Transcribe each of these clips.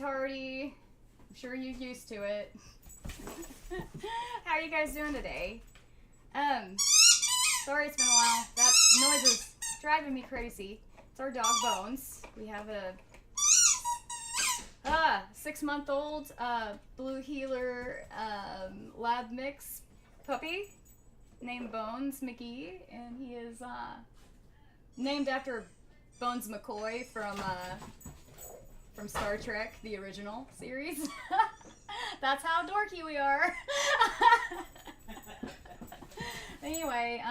tardy. I'm sure you're used to it. How are you guys doing today? Sorry it's been a while. That noise is driving me crazy. It's our dog Bones. We have a 6-month-old blue heeler lab mix puppy named Bones McGee, and he is named after Bones McCoy from Star Trek, the original series. That's how dorky we are. Anyway,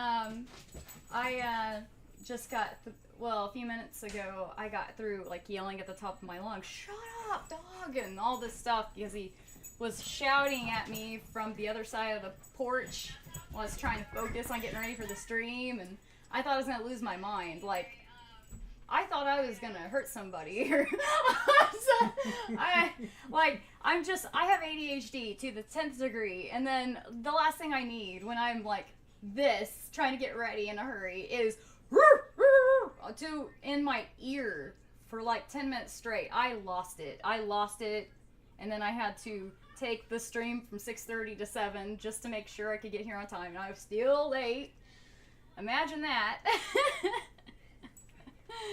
I just got, a few minutes ago, I got through, like, yelling at the top of my lungs, "Shut up, dog!" and all this stuff, because he was shouting at me from the other side of the porch while I was trying to focus on getting ready for the stream, and I thought I was going to lose my mind. Like, I thought I was going to hurt somebody. I have ADHD to the 10th degree, and then the last thing I need when I'm like this, trying to get ready in a hurry, is in my ear for like 10 minutes straight. I lost it, and then I had to take the stream from 6:30 to 7 just to make sure I could get here on time, and I was still late. Imagine that.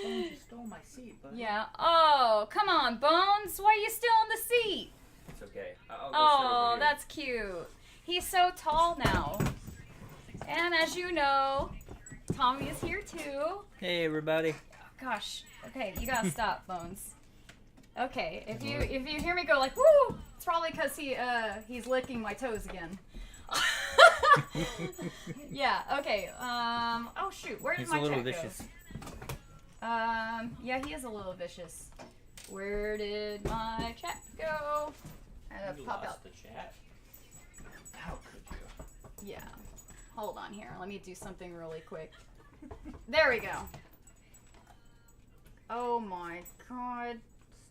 Bones, you stole my seat, buddy. Yeah. Oh, come on, Bones. Why are you still in the seat? It's okay. I'll go sit over here. That's cute. He's so tall now. And as you know, Tommy is here too. Hey, everybody. Oh, gosh. Okay, you gotta stop, Bones. Okay, if you hear me go like woo, it's probably because he's licking my toes again. Yeah. Okay. Oh shoot, where did my chat go? He's a little vicious. Yeah, he is a little vicious. Where did my chat go? I had to pop out the chat. How could you? Yeah. Hold on here. Let me do something really quick. There we go. Oh my god.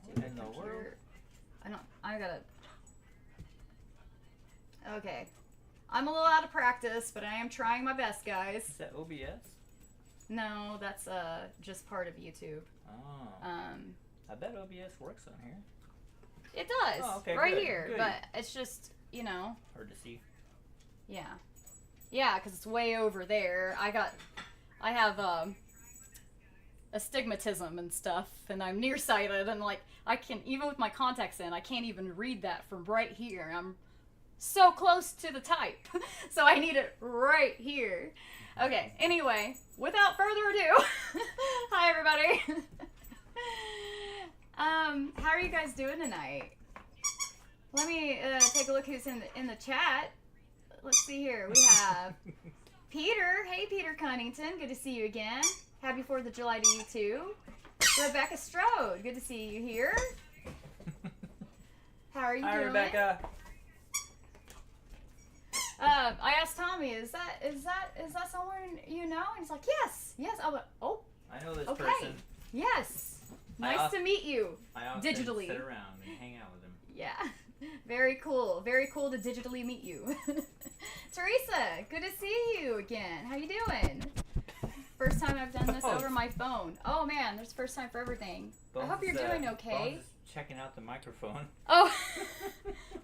Stupid In the computer. world? I gotta. Okay. I'm a little out of practice, but I am trying my best, guys. Is that OBS? No, that's just part of YouTube. Oh. I bet OBS works on here. It does. Oh, okay, right good, here, good. but it's just, Hard to see. Yeah. Yeah, because it's way over there. I have astigmatism and stuff, and I'm nearsighted, and like I can, even with my contacts in, I can't even read that from right here. I'm so close to the type, so I need it right here. Okay, anyway, without further ado, hi everybody. How are you guys doing tonight? Let me take a look who's in the chat. Let's see here. We have Peter. Hey, Peter Cunnington. Good to see you again. Happy 4th of July to you too. Rebecca Strode. Good to see you here. How are you doing? Hi, Rebecca. I asked Tommy, is that someone you know? And he's like, yes. I went, oh. I know this okay. person. Yes. Nice to meet you. I often digitally. sit around and hang out with him. Yeah. Very cool. Very cool to digitally meet you. Teresa, good to see you again. How you doing? First time I've done this over my phone. Oh man, there's first time for everything. I hope you're doing okay. Bones is checking out the microphone. Oh.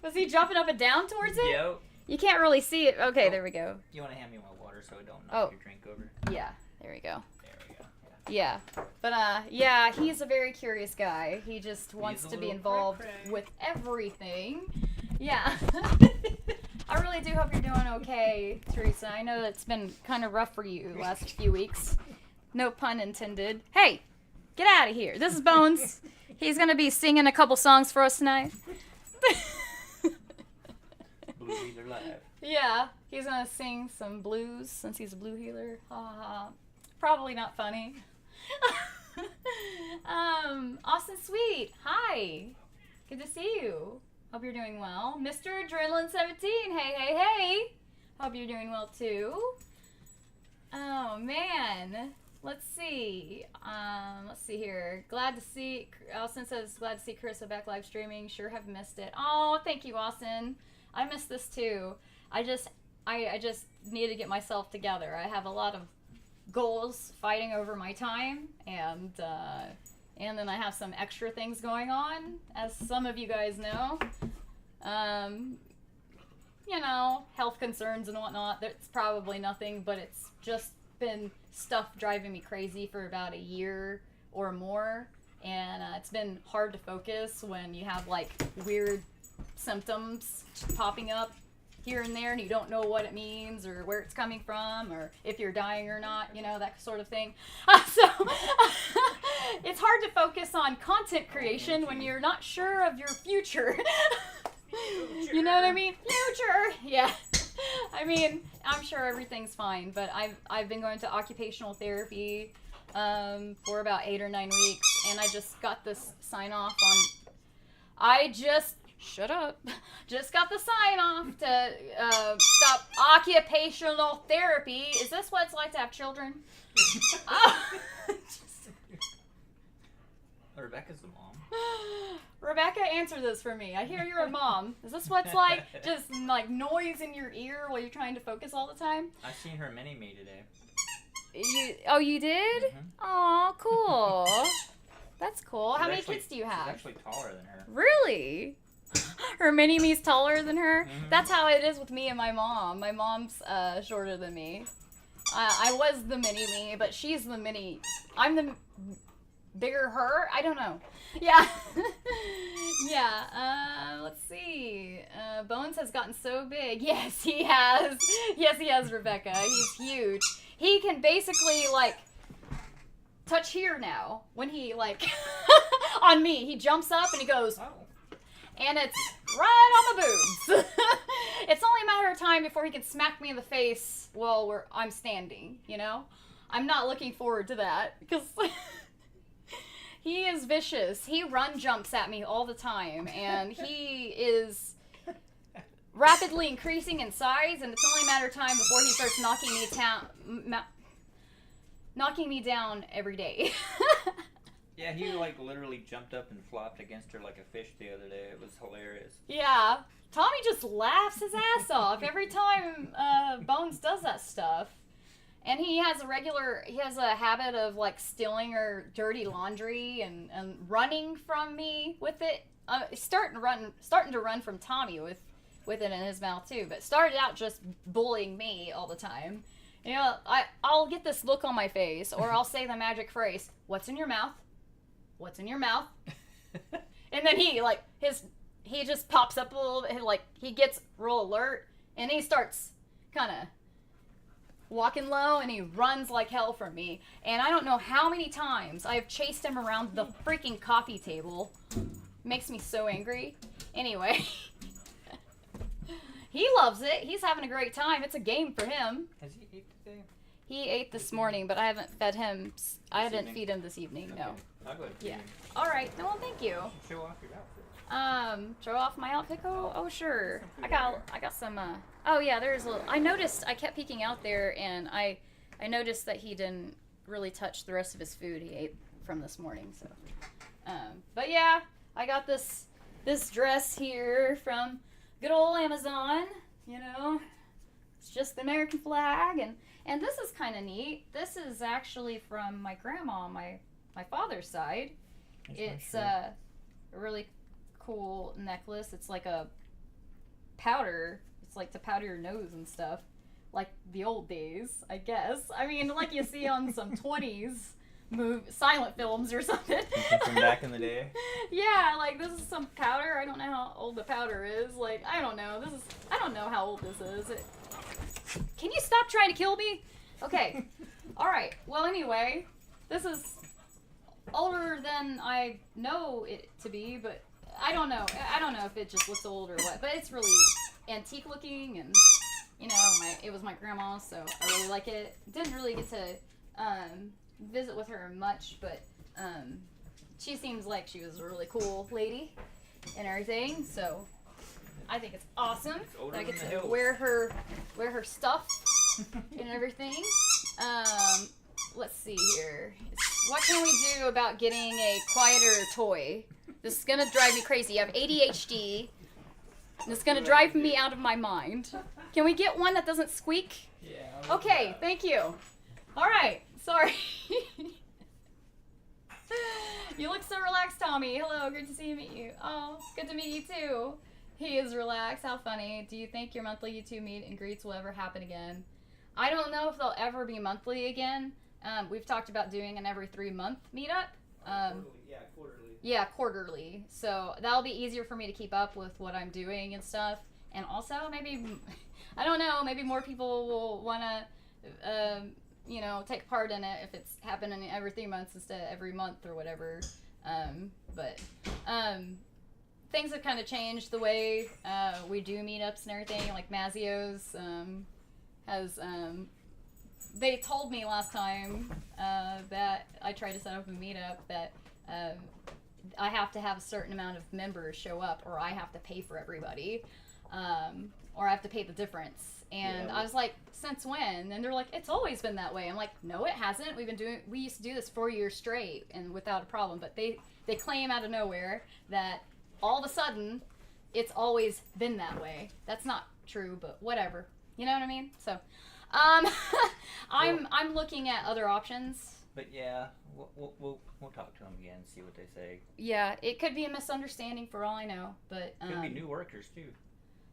Was he jumping up and down towards it? Yep. You can't really see it. Okay, there we go. You want to hand me my water so I don't knock your drink over? Yeah, there we go. There we go. Yeah. But yeah, he's a very curious guy. He just wants to be involved with everything. Yeah. I really do hope you're doing okay, Teresa. I know it's been kind of rough for you the last few weeks. No pun intended. Hey, get out of here. This is Bones. He's going to be singing a couple songs for us tonight. Blue Healer Live. Yeah, he's going to sing some blues since he's a blue healer. Ha ha ha. Probably not funny. Austin Sweet, hi. Good to see you. Hope you're doing well. Mr. Adrenaline 17, hey. Hope you're doing well too. Oh man. Let's see here. Glad to see, Austin says, glad to see Carissa back live streaming. Sure have missed it. Oh, thank you, Austin. I missed this too. I just need to get myself together. I have a lot of goals fighting over my time, and And then I have some extra things going on, as some of you guys know. You know, health concerns and whatnot. That's probably nothing, but it's just been stuff driving me crazy for about a year or more. And it's been hard to focus when you have like weird symptoms popping up here and there and you don't know what it means or where it's coming from or if you're dying or not, you know, that sort of thing. So it's hard to focus on content creation when you're not sure of your future. You know what I mean? Future! Yeah. I mean, I'm sure everything's fine, but I've been going to occupational therapy for about 8 or 9 weeks, and I just got this sign off on... Shut up. Just got the sign off to stop occupational therapy. Is this what it's like to have children? Rebecca's the mom. Rebecca, answer this for me. I hear you're a mom. Is this what it's like? Just like noise in your ear while you're trying to focus all the time? I seen her mini-me today. You did? Mm-hmm. Aw, cool. That's cool. How many Actually, kids do you have? She's actually taller than her. Really? Her mini-me's taller than her? Mm-hmm. That's how it is with me and my mom. My mom's shorter than me. I was the mini-me, but she's the mini... I'm the bigger her? I don't know. Yeah. Yeah, let's see. Bones has gotten so big. Yes, he has. Yes, he has, Rebecca. He's huge. He can basically, like, touch here now. When he, like, on me, he jumps up and he goes... Oh. And it's right on the boobs. It's only a matter of time before he can smack me in the face while I'm standing, you know? I'm not looking forward to that, because he is vicious. He run jumps at me all the time, and he is rapidly increasing in size, and it's only a matter of time before he starts knocking me down every day. Yeah, he like literally jumped up and flopped against her like a fish the other day. It was hilarious. Yeah. Tommy just laughs his ass off every time Bones does that stuff. And he has a habit of like stealing her dirty laundry and running from me with it. Starting to run from Tommy with it in his mouth too, but started out just bullying me all the time. You know, I'll get this look on my face, or I'll say the magic phrase, "What's in your mouth? What's in your mouth?" And then he just pops up a little bit, like he gets real alert, and he starts kind of walking low, and he runs like hell from me. And I don't know how many times I've chased him around the freaking coffee table. Makes me so angry. Anyway, he loves it. He's having a great time. It's a game for him. Has he ate today? He ate this morning, but I haven't fed him. I didn't feed him this evening. Okay. No. I'll go ahead and feed Yeah. him. All right. No, well, thank you. Show off your outfit. Show off my outfit. Oh, sure. Some I food got some. Oh yeah, there's a little. I noticed. I kept peeking out there, and I noticed that he didn't really touch the rest of his food he ate from this morning. So, but yeah, I got this dress here from good old Amazon. You know, it's just the American flag, and this is kind of neat. This is actually from my grandma on my father's side. It's a really cool necklace. It's like a powder. It's like to powder your nose and stuff, like the old days, I guess. I mean, like you see on some 20s silent films or something. From back in the day. Yeah, like this is some powder. I don't know how old the powder is. Like I don't know. I don't know how old this is. Can you stop trying to kill me? Okay. All right. Well, anyway, this is older than I know it to be, but I don't know. I don't know if it just looks old or what, but it's really antique looking, and you know, it was my grandma's, so I really like it. Didn't really get to visit with her much, but she seems like she was a really cool lady and everything, so I think it's awesome. It's I get to wear her stuff and everything. Let's see here. What can we do about getting a quieter toy? This is gonna drive me crazy. I have ADHD. And it's gonna drive me out of my mind. Can we get one that doesn't squeak? Yeah. Okay, thank you. All right. Sorry. You Tommy. Hello, good to see you, meet you. Oh, good to meet you too. He is relaxed. How funny. Do you think your monthly YouTube meet and greets will ever happen again? I don't know if they'll ever be monthly again. We've talked about doing an every 3-month meetup. Quarterly. Yeah, quarterly. So that'll be easier for me to keep up with what I'm doing and stuff. And also, maybe, I don't know, maybe more people will want to, take part in it if it's happening every 3 months instead of every month or whatever. Things have kind of changed the way we do meetups and everything. Like Mazio's has, they told me last time that I tried to set up a meetup that I have to have a certain amount of members show up, or I have to pay for everybody, or I have to pay the difference. And I was like, since when? And they're like, it's always been that way. I'm like, no, it hasn't. We used to do this 4 years straight and without a problem. But they claim out of nowhere that all of a sudden it's always been that way. That's not true, but whatever. You know what I mean? So, I'm looking at other options. But yeah, we'll talk to them again and see what they say. Yeah, it could be a misunderstanding for all I know, but could be new workers too.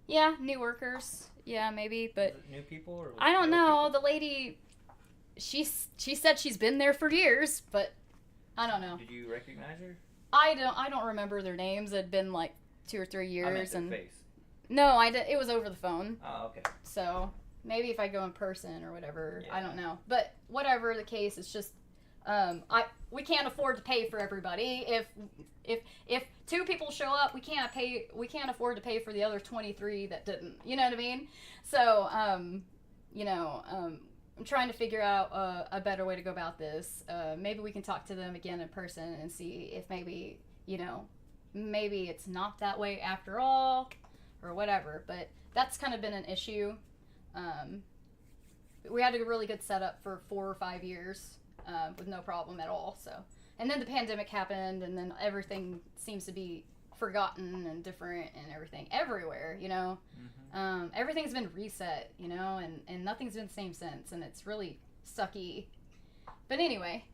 Yeah, new workers. Yeah, maybe, but new people or I don't know. The lady, she said she's been there for years, but I don't know. Did you recognize her? I don't remember their names. It'd been like 2 or 3 years. I meant their face. No, I did. It was over the phone. Oh, okay. So maybe if I go in person or whatever, yeah. I don't know. But whatever the case, it's just we can't afford to pay for everybody. If 2 people show up, we can't afford to pay for the other 23 that didn't. You know what I mean? So I'm trying to figure out a better way to go about this. Maybe we can talk to them again in person and see if maybe it's not that way after all, or whatever. But that's kind of been an issue. We had a really good setup for 4 or 5 years with no problem at all. So, and then the pandemic happened, and then everything seems to be forgotten and different and everything everywhere. Mm-hmm. Everything's been reset, and nothing's been the same since, and it's really sucky. But anyway,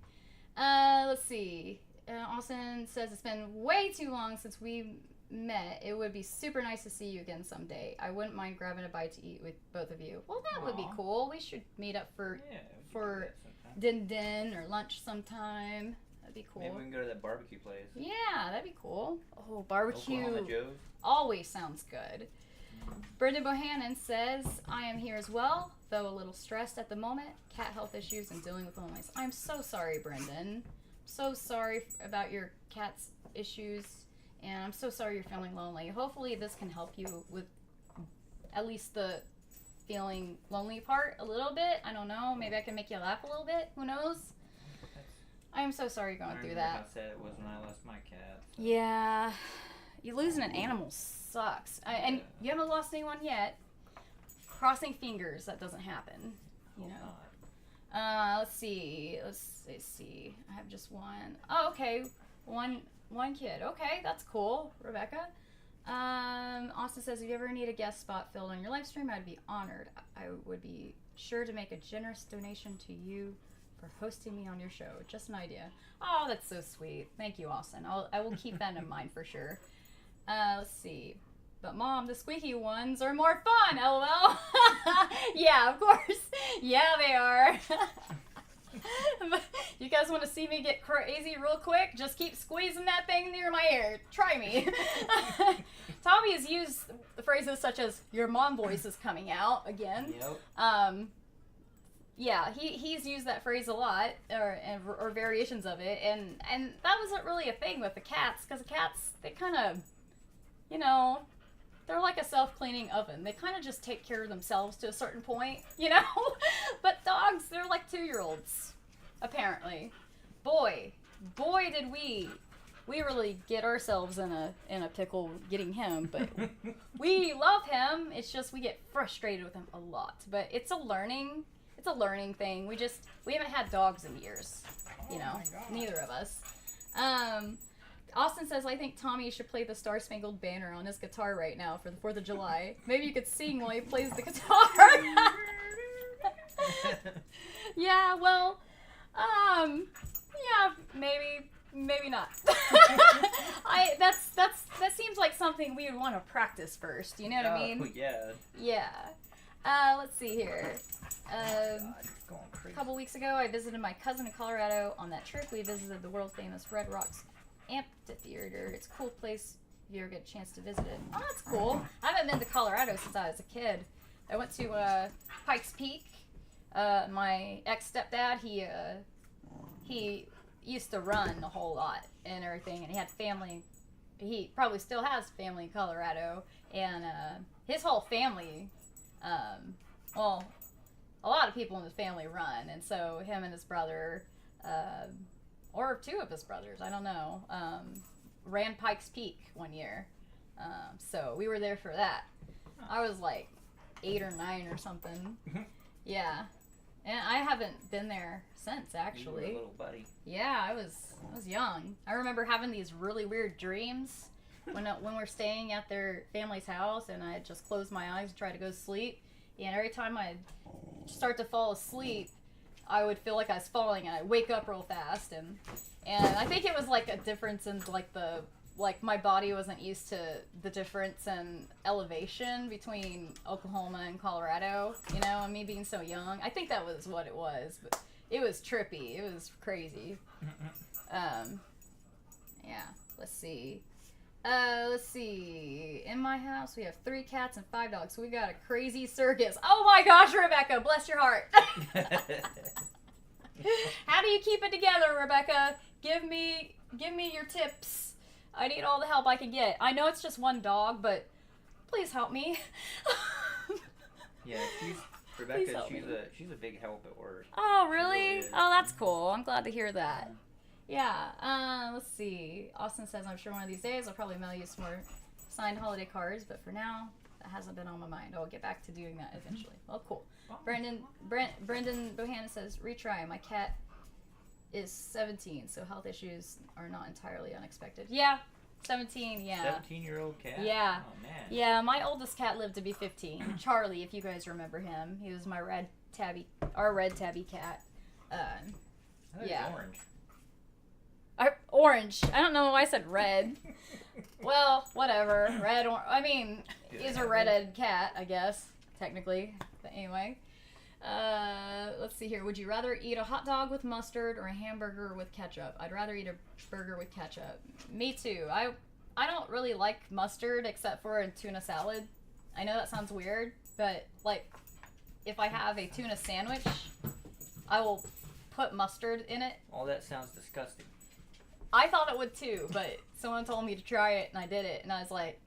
let's see. Austin says it's been way too long since we met. It would be super nice to see you again someday. I wouldn't mind grabbing a bite to eat with both of you. Well, that would be cool. We should meet up for din or lunch sometime. That'd be cool. Maybe we can go to that barbecue place. Yeah, that'd be cool. Oh, barbecue. Oklahoma Joe's. Always sounds good. Brendan Bohannon says, I am here as well, though a little stressed at the moment. Cat health issues and dealing with loneliness. I'm so sorry, Brendan. So sorry about your cat's issues, and I'm so sorry you're feeling lonely. Hopefully this can help you with at least the feeling lonely part a little bit. I don't know. Maybe I can make you laugh a little bit. Who knows? I am so sorry you're going through that. How sad it was when I lost my cat. So. Yeah. You losing an animal sucks. And you haven't lost anyone yet. Crossing fingers that doesn't happen. Let's see. Let's see. I have just one. Oh, okay. One kid. Okay, that's cool. Rebecca. Austin says, if you ever need a guest spot filled on your live stream, I'd be honored. I would be sure to make a generous donation to you for hosting me on your show. Just an idea. Oh, that's so sweet. Thank you, Austin. I will keep that in mind for sure. Let's see. But Mom, the squeaky ones are more fun, LOL. Yeah, of course. Yeah, they are. You guys want to see me get crazy real quick? Just keep squeezing that thing near my ear. Try me. Tommy has used phrases such as, your mom voice is coming out again. Yep. Yeah, he's used that phrase a lot, or variations of it, and that wasn't really a thing with the cats, because the cats, they kind of, they're like a self-cleaning oven. They kind of just take care of themselves to a certain point, But dogs, they're like 2-year-olds, apparently. Boy, did we really get ourselves in a pickle getting him, but we love him. It's just we get frustrated with him a lot. But it's a learning thing. We haven't had dogs in years, neither of us. Austin says, I think Tommy should play the Star Spangled Banner on his guitar right now for the 4th of July. Maybe you could sing while he plays the guitar. Yeah, well, yeah, maybe not. something we would want to practice first. You know what I mean? Oh, yeah. Yeah. Let's see here. God, it's going A crazy. couple weeks ago, I visited my cousin in Colorado. On that trip, we visited the world-famous Red Rocks Amphitheater. It's a cool place if you ever get a chance to visit it. Oh, that's cool. I haven't been to Colorado since I was a kid. I went to Pikes Peak. My ex-stepdad, he used to run a whole lot and everything, and he had family. He probably still has family in Colorado, and his whole family, well, a lot of people in his family run, and so him and his brother, or two of his brothers, I don't know, ran Pikes Peak one year. So we were there for that. I was like 8 or 9 or something. Yeah. And I haven't been there since, actually. You were a little buddy. Yeah, I was young. I remember having these really weird dreams when we're staying at their family's house, and I'd just close my eyes and try to go to sleep. And every time I'd start to fall asleep, I would feel like I was falling, and I'd wake up real fast. And I think it was like a difference in like my body wasn't used to the difference in elevation between Oklahoma and Colorado, you know, and me being so young. I think that was what it was, but it was trippy. It was crazy. Yeah, let's see. In my house, we have 3 cats and 5 dogs, so we got a crazy circus. Oh my gosh, Rebecca, bless your heart. How do you keep it together, Rebecca? Give me your tips. I need all the help I can get. I know it's just one dog, but please help me. Yeah, Rebecca, she's a big help at work. Oh, really? Oh, that's cool. I'm glad to hear that. Yeah, let's see. Austin says, I'm sure one of these days I'll probably mail you some more signed holiday cards, but for now, that hasn't been on my mind. I'll get back to doing that eventually. Well, cool. Brendan Bohannon says, retry. My cat is 17, so health issues are not entirely unexpected. Yeah, 17, yeah. 17-year-old cat? Yeah. Oh, man. Yeah, my oldest cat lived to be 15. Charlie, if you guys remember him. He was my red tabby cat. Yeah. Orange. Orange. I don't know why I said red. Well, whatever. Red or I mean, he's a redheaded cat, I guess, technically. But anyway. Let's see here. Would you rather eat a hot dog with mustard or a hamburger with ketchup? I'd rather eat a burger with ketchup. Me too. I don't really like mustard except for a tuna salad. I know that sounds weird, but like if I have a tuna sandwich, I will put mustard in it. All that sounds disgusting. I thought it would too, but someone told me to try it and I did it and I was like,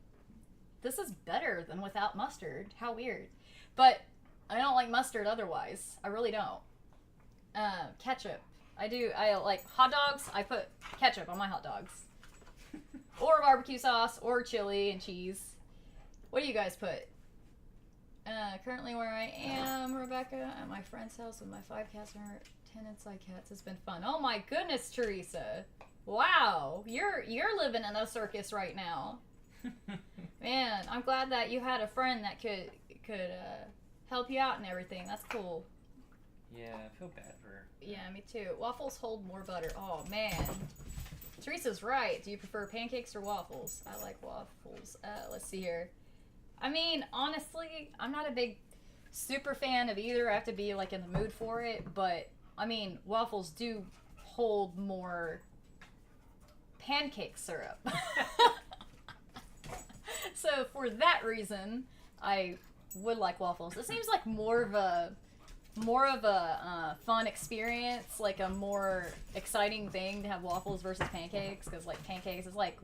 this is better than without mustard. How weird. But I don't like mustard otherwise. I really don't. Ketchup. I like hot dogs. I put ketchup on my hot dogs. Or barbecue sauce or chili and cheese. What do you guys put? Currently where I am, Rebecca, at my friend's house with my 5 cats and her 10 inside cats. It's been fun. Oh my goodness, Teresa. Wow. You're living in a circus right now. Man, I'm glad that you had a friend that could help you out and everything. That's cool. Yeah, I feel bad for her. Yeah, me too. Waffles hold more butter. Oh, man. Teresa's right. Do you prefer pancakes or waffles? I like waffles. Let's see here. I mean, honestly, I'm not a big super fan of either. I have to be like in the mood for it. But, I mean, waffles do hold more pancake syrup. So, for that reason, I would like waffles. It seems like more of a fun experience, like a more exciting thing to have waffles versus pancakes, because like pancakes is like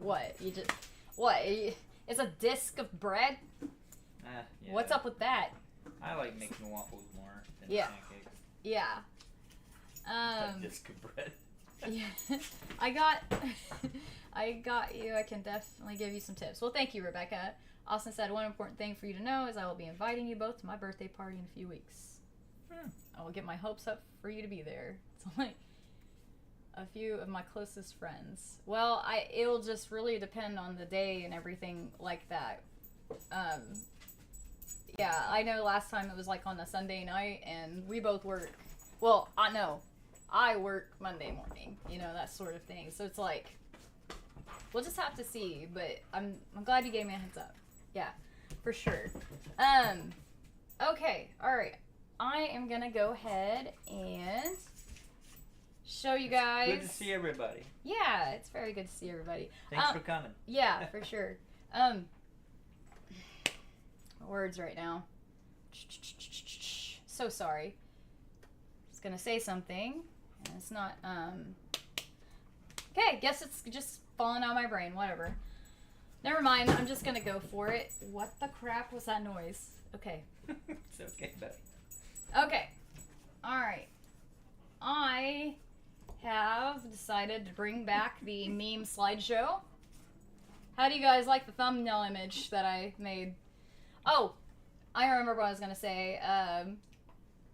it's a disc of bread. Yeah. What's up with that? I like making waffles more than pancakes. Yeah. A disc of bread. Yeah. I got you. I can definitely give you some tips. Well, thank you, Rebecca. Austin said, one important thing for you to know is I will be inviting you both to my birthday party in a few weeks. I will get my hopes up for you to be there. It's only a few of my closest friends. Well, it'll just really depend on the day and everything like that. Yeah, I know last time it was like on a Sunday night and we both work. Well, I work Monday morning, you know, that sort of thing. So it's like, We'll just have to see, but I'm glad you gave me a heads up. Yeah, for sure. Okay, all right. I am gonna go ahead and show you guys. Good to see everybody. Yeah, it's very good to see everybody. Thanks for coming. Yeah, for sure. Words right now. So sorry. Just gonna say something, and it's not. Okay, guess it's just falling out of my brain. Whatever. Never mind. I'm just gonna go for it. What the crap was that noise? Okay. It's okay, buddy. Okay. All right. I have decided to bring back the meme slideshow. How do you guys like the thumbnail image that I made? Oh, I remember what I was going to say.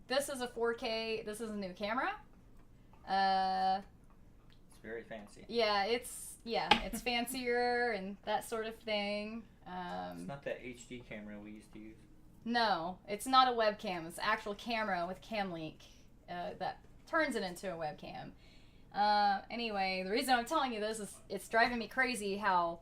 This is a 4K. This is a new camera. It's very fancy. Yeah, it's fancier and that sort of thing. It's not that HD camera we used to use. No, it's not a webcam. It's an actual camera with CamLink that turns it into a webcam. Anyway, the reason I'm telling you this is it's driving me crazy how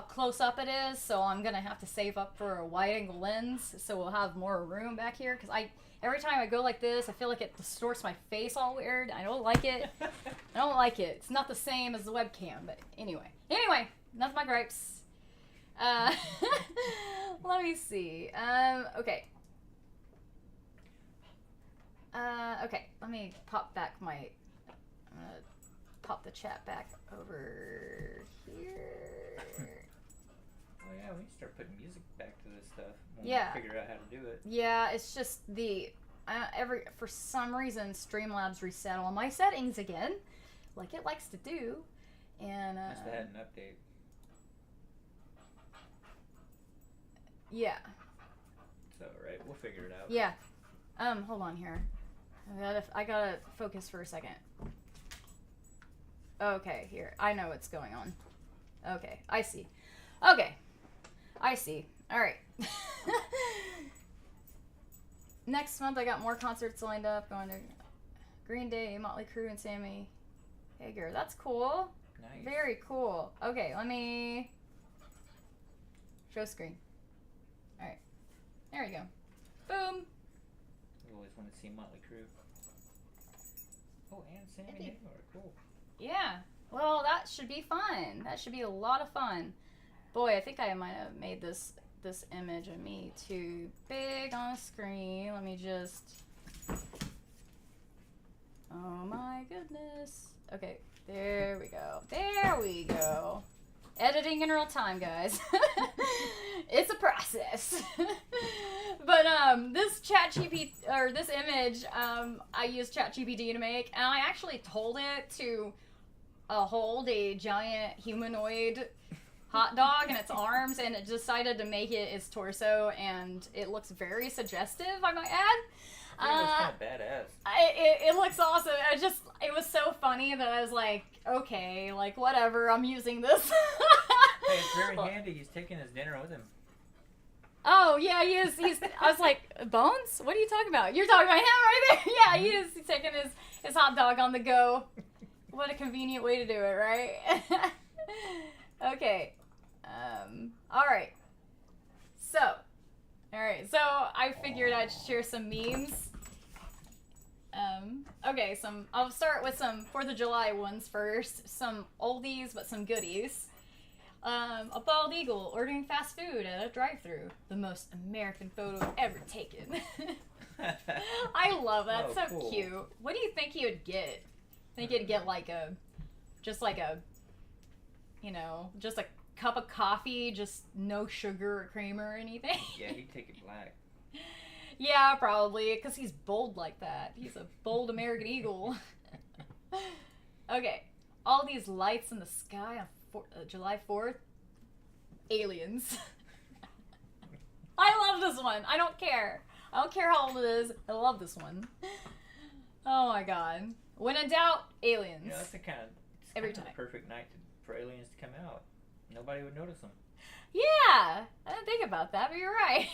close up it is, so I'm gonna have to save up for a wide angle lens so we'll have more room back here, because every time I go like this I feel like it distorts my face all weird. I don't like it. I don't like it. It's not the same as the webcam, but anyway, enough of my gripes. Let me see. Okay. Okay, let me pop back I'm gonna pop the chat back over here. Oh yeah, we need to start putting music back to this stuff when Yeah. we figure out how to do it. Yeah, it's just for some reason Streamlabs reset all my settings again, like it likes to do, and Must have had an update. yeah. So right, we'll figure it out. Yeah. Hold on here. I gotta focus for a second. Okay, here. I know what's going on. Okay, I see. Okay. I see. Alright. Next month I got more concerts lined up. Going to Green Day, Motley Crue, and Sammy Hagar. That's cool. Nice. Very cool. Okay, let me show screen. Alright. There we go. Boom. We always want to see Motley Crue. Oh, and Sammy Hagar. Cool. Yeah. Well, that should be fun. That should be a lot of fun. Boy, I think I might have made this image of me too big on a screen. Let me just... Oh my goodness. Okay, there we go. There we go. Editing in real time, guys. It's a process. But this this image, I used ChatGPT to make, and I actually told it to hold a giant humanoid hot dog in its arms, and it decided to make it its torso, and it looks very suggestive, I might add. It looks kind of badass. It looks awesome. It was so funny that I was like, okay, like whatever, I'm using this. Hey, it's very handy. He's taking his dinner with him. Oh yeah, he is. I was like, Bones? What are you talking about? You're talking about him right there. Yeah, he is. He's taking his hot dog on the go. What a convenient way to do it, right? Okay. All right. So I figured I'd share some memes. Okay, I'll start with some 4th of July ones first. Some oldies, but some goodies. A bald eagle ordering fast food at a drive-thru. The most American photo ever taken. I love that. Oh, so cool. cute. What do you think he would get? Think he'd get just a cup of coffee, just no sugar or cream or anything? Yeah, he'd take it black. Yeah, probably, because he's bold like that. He's a bold American eagle. Okay, all these lights in the sky on July 4th. Aliens. I love this one. I don't care. I don't care how old it is. I love this one. Oh my god. When in doubt, aliens. Yeah, that's the kind of Every the time. perfect night for aliens to come out. Nobody would notice them. Yeah, I didn't think about that, but you're right.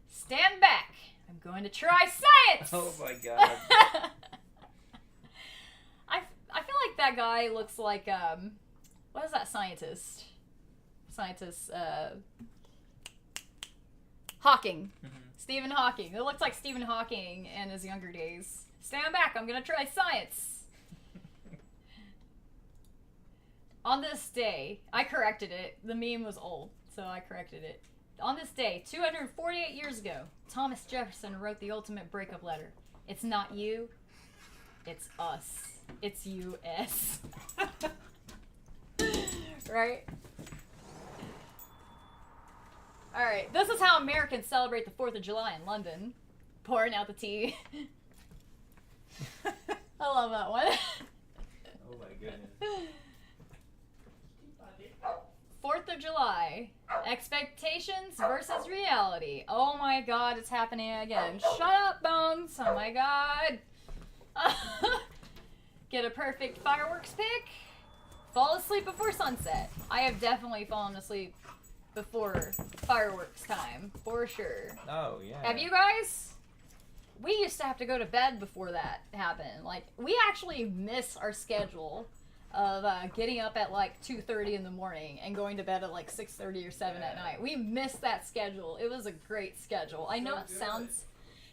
Stand back. I'm going to try science. Oh my god. I feel like that guy looks like, what is that scientist? Hawking. Mm-hmm. Stephen Hawking. It looks like Stephen Hawking in his younger days. Stand back, I'm gonna try science. On this day, I corrected it. The meme was old, so I corrected it. On this day, 248 years ago, Thomas Jefferson wrote the ultimate breakup letter. It's not you, it's us. It's U.S. Right? Alright, this is how Americans celebrate the 4th of July in London. Pouring out the tea. I love that one. Oh my goodness. 4th of July. Expectations versus reality. Oh my god, it's happening again. Shut up, Bones. Oh my god. Get a perfect fireworks pick. Fall asleep before sunset. I have definitely fallen asleep before fireworks time, for sure. Oh, yeah. Have you guys? We used to have to go to bed before that happened. Like, we actually miss our schedule of getting up at like 2:30 in the morning and going to bed at like 6:30 or 7 at night. We missed that schedule. It was a great schedule. I know it sounds...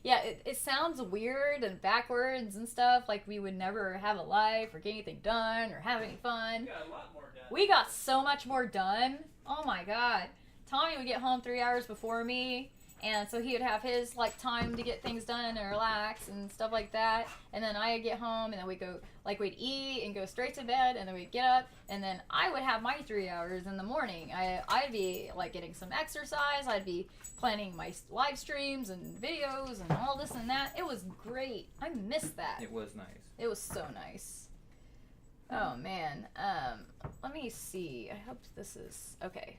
Yeah, it sounds weird and backwards and stuff, like we would never have a life or get anything done or have any fun. We got a lot more done. We got so much more done. Oh my god. Tommy would get home 3 hours before me, and so he would have his like time to get things done and relax and stuff like that. And then I'd get home, and then we'd go, like, we'd eat and go straight to bed, and then we'd get up, and then I would have my 3 hours in the morning. I'd be like getting some exercise. I'd be planning my live streams and videos and all this and that. It was great. I missed that. It was nice. It was so nice. Oh man. Let me see. I hope this is okay.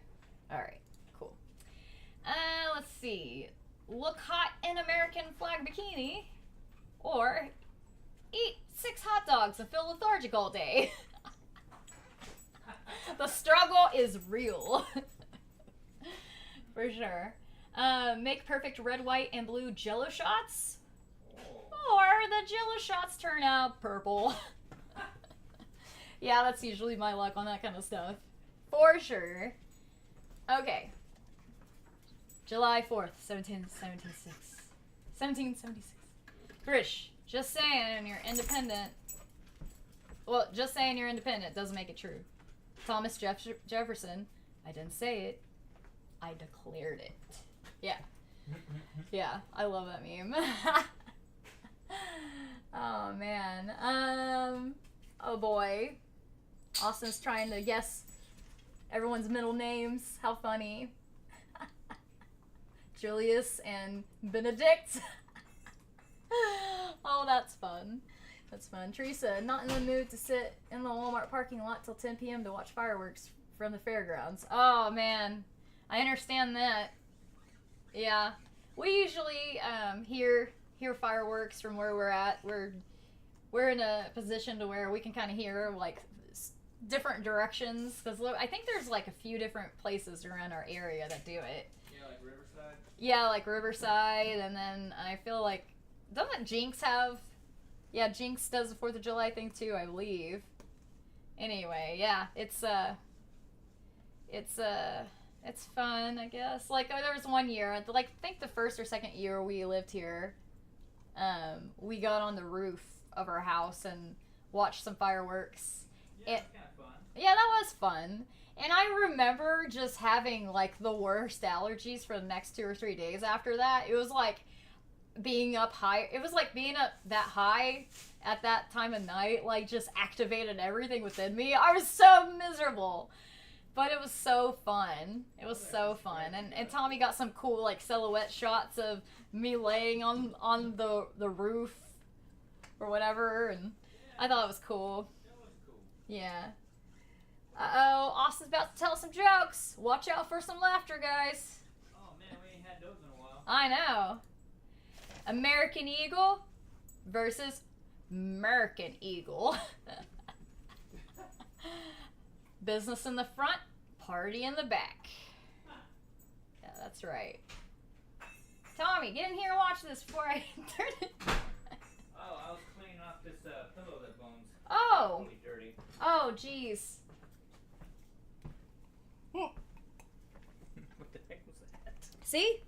All right. Cool. Let's see. Look hot in American flag bikini, or eat 6 hot dogs and feel lethargic all day. The struggle is real. For sure. Make perfect red, white, and blue Jello shots, or the Jello shots turn out purple. Yeah, that's usually my luck on that kind of stuff. For sure. Okay. July 4th, 1776. 1776. Grish, just saying you're independent. Well, just saying you're independent doesn't make it true. Thomas Jefferson, I didn't say it, I declared it. Yeah. Yeah, I love that meme. Oh, man. Oh, boy. Austin's trying to guess everyone's middle names. How funny. Julius and Benedict. Oh, that's fun. That's fun. Teresa, not in the mood to sit in the Walmart parking lot till 10 p.m. to watch fireworks from the fairgrounds. Oh, man. I understand that. Yeah. We usually hear fireworks from where we're at. We're in a position to where we can kind of hear, like, different directions. Because I think there's, like, a few different places around our area that do it. Yeah, like Riverside? Yeah, like Riverside. And then I feel like... Doesn't Jinx have... Yeah, Jinx does the 4th of July thing too, I believe. Anyway, yeah, it's fun, I guess. Like, there was one year, like, I think the first or second year we lived here, we got on the roof of our house and watched some fireworks. Yeah, that's kind of fun. Yeah, that was fun. And I remember just having, like, the worst allergies for the next 2 or 3 days after that. It was like being up high. It was like being up that high at that time of night, like, just activated everything within me. I was so miserable. But it was so fun. It was so fun. And Tommy got some cool, like, silhouette shots of me laying on the roof or whatever, and I thought it was cool. That was cool. Yeah. Uh-oh, Austin's about to tell some jokes. Watch out for some laughter, guys. Oh, man, we ain't had those in a while. I know. American Eagle versus American Eagle. Business in the front, party in the back. Yeah, that's right. Tommy, get in here and watch this before I turn it. Oh, I was cleaning off this pillow that Bones Oh. totally dirty. Oh, jeez. What the heck was that? See?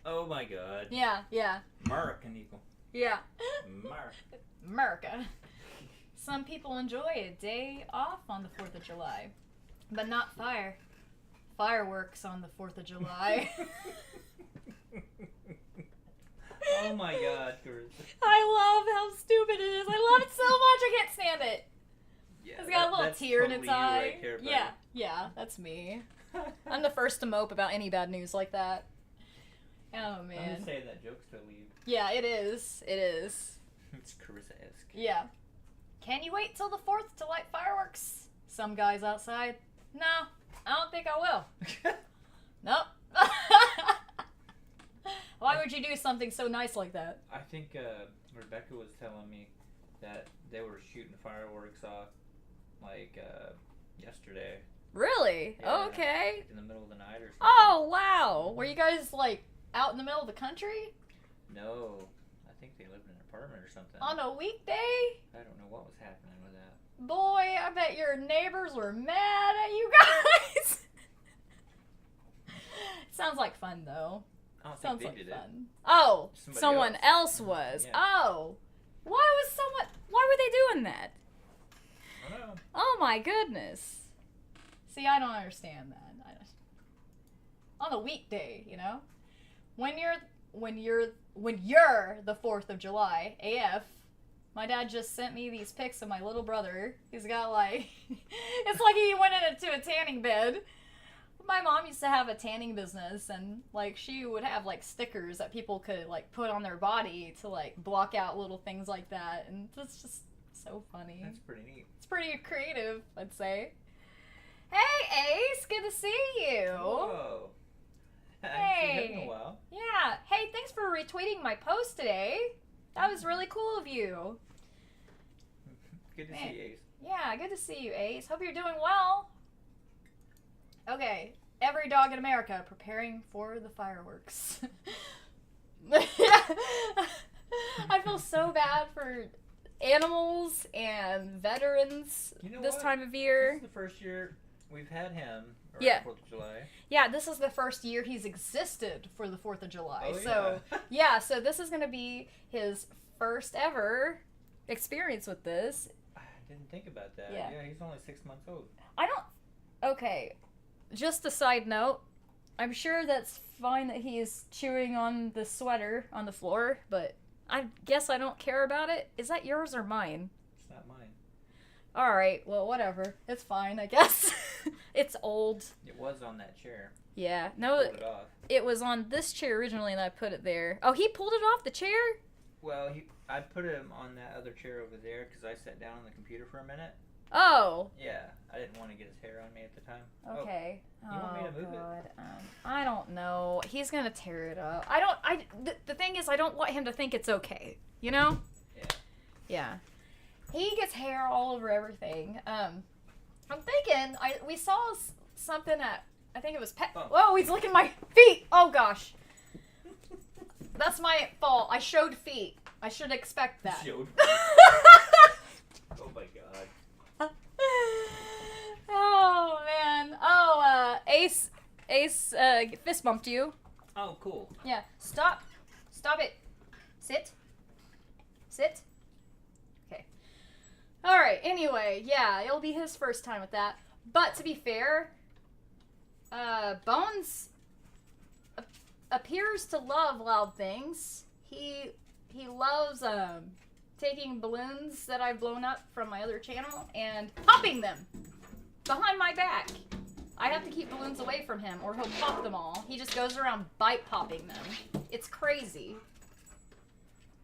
Oh my god. Yeah, yeah. American Eagle. Yeah. America. America. Some people enjoy a day off on the 4th of July, but not fireworks on the 4th of July. Oh my god, Carissa. I love how stupid it is. I love it so much. I can't stand it. Yeah, It's got a little that's tear in totally its you eye. right there, buddy. Yeah, that's me. I'm the first to mope about any bad news like that. Oh, I'm man. just saying that joke's totally you. Yeah, it is. It is. It's Carissa-esque. Yeah. Can you wait till the 4th to light fireworks? Some guys outside. No, I don't think I will. Nope. Why would you do something so nice like that? I think Rebecca was telling me that they were shooting fireworks off like yesterday. Really? Yeah, Okay. like in the middle of the night or something. Oh, wow. Were you guys, like, out in the middle of the country? No, I think they lived in an apartment or something. On a weekday? I don't know what was happening with that. Boy, I bet your neighbors were mad at you guys. Sounds like fun, though. I don't Sounds think they like did fun. Oh, Somebody someone else. else was. Yeah. Oh. Why were they doing that? I don't know. Oh my goodness. See, I don't understand that. On a weekday, you know? When you're the 4th of July, AF, my dad just sent me these pics of my little brother. He's got like it's like he went into a tanning bed. My mom used to have a tanning business, and like she would have like stickers that people could like put on their body to like block out little things like that, and it's just so funny. That's pretty neat. It's pretty creative, I'd say. Hey Ace, good to see you. Whoa. I haven't seen him in a while. Yeah. Hey, thanks for retweeting my post today. That was really cool of you. Good to Man. see you, Ace. Yeah, good to see you, Ace. Hope you're doing well. Okay, every dog in America preparing for the fireworks. I feel so bad for animals and veterans You know this what? time of This year. is the first year we've had him around Yeah. 4th of July. Yeah, this is the first year he's existed for the 4th of July. Oh, so, yeah. yeah, so this is going to be his first ever experience with this. I didn't think about that. Yeah. Yeah, he's only 6 months old. I don't... Okay, just a side note. I'm sure that's fine that he's chewing on the sweater on the floor, but I guess I don't care about it. Is that yours or mine? It's not mine. Alright, well, whatever. It's fine, I guess. It's old. It was on that chair. Yeah, no, Pulled it off. it was on this chair originally and I put it there. Oh, he pulled it off the chair? Well, I put him on that other chair over there because I sat down on the computer for a minute. Oh. Yeah, I didn't want to get his hair on me at the time. Okay. You want me to move it? God. I don't know. He's gonna tear it up. The thing is, I don't want him to think it's okay. You know? Yeah. Yeah. He gets hair all over everything. I'm thinking, we saw something at, I think it was Pet. Oh. Whoa, he's licking my feet. Oh gosh. That's my fault. I showed feet. I should expect that. Showed. Oh my god. Oh man. Oh, Ace fist bumped you. Oh, cool. Yeah. Stop it. Sit. Okay. All right. Anyway, yeah, it'll be his first time with that. But to be fair, Bones appears to love loud things. He loves taking balloons that I've blown up from my other channel and popping them behind my back. I have to keep balloons away from him or he'll pop them all. He just goes around bite popping them. It's crazy.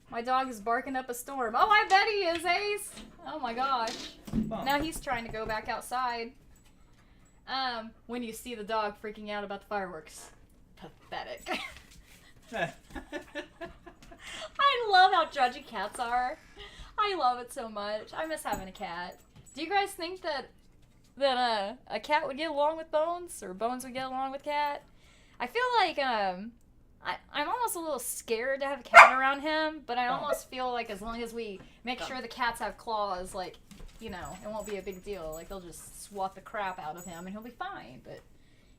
My dog is barking up a storm. Oh, I bet he is, Ace. Oh my gosh. Bump. Now he's trying to go back outside. When you see the dog freaking out about the fireworks. Pathetic. I love how judgy cats are. I love it so much. I miss having a cat. Do you guys think that a cat would get along with Bones, or Bones would get along with Cat? I feel like I'm almost a little scared to have a cat around him, but I almost feel like as long as we make sure the cats have claws, like, you know, it won't be a big deal. Like, they'll just swat the crap out of him and he'll be fine. But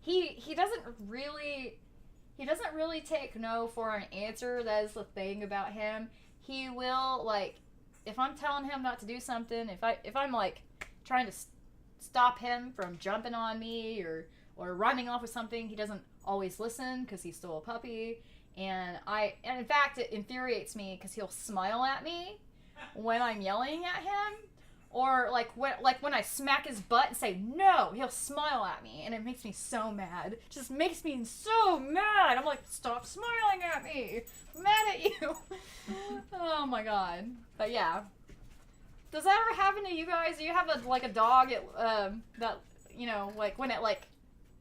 he doesn't really take no for an answer. That is the thing about him. He will, like, if I'm telling him not to do something, if I'm like trying to stop him from jumping on me or running off with something, he doesn't always listen because he's still a puppy. And in fact, it infuriates me because he'll smile at me when I'm yelling at him, or like when I smack his butt and say no, he'll smile at me, and it makes me so mad. It just makes me so mad. I'm like, stop smiling at me. I'm mad at you. Oh my god. But yeah. Does that ever happen to you guys? Do you have a dog that, you know, like when it like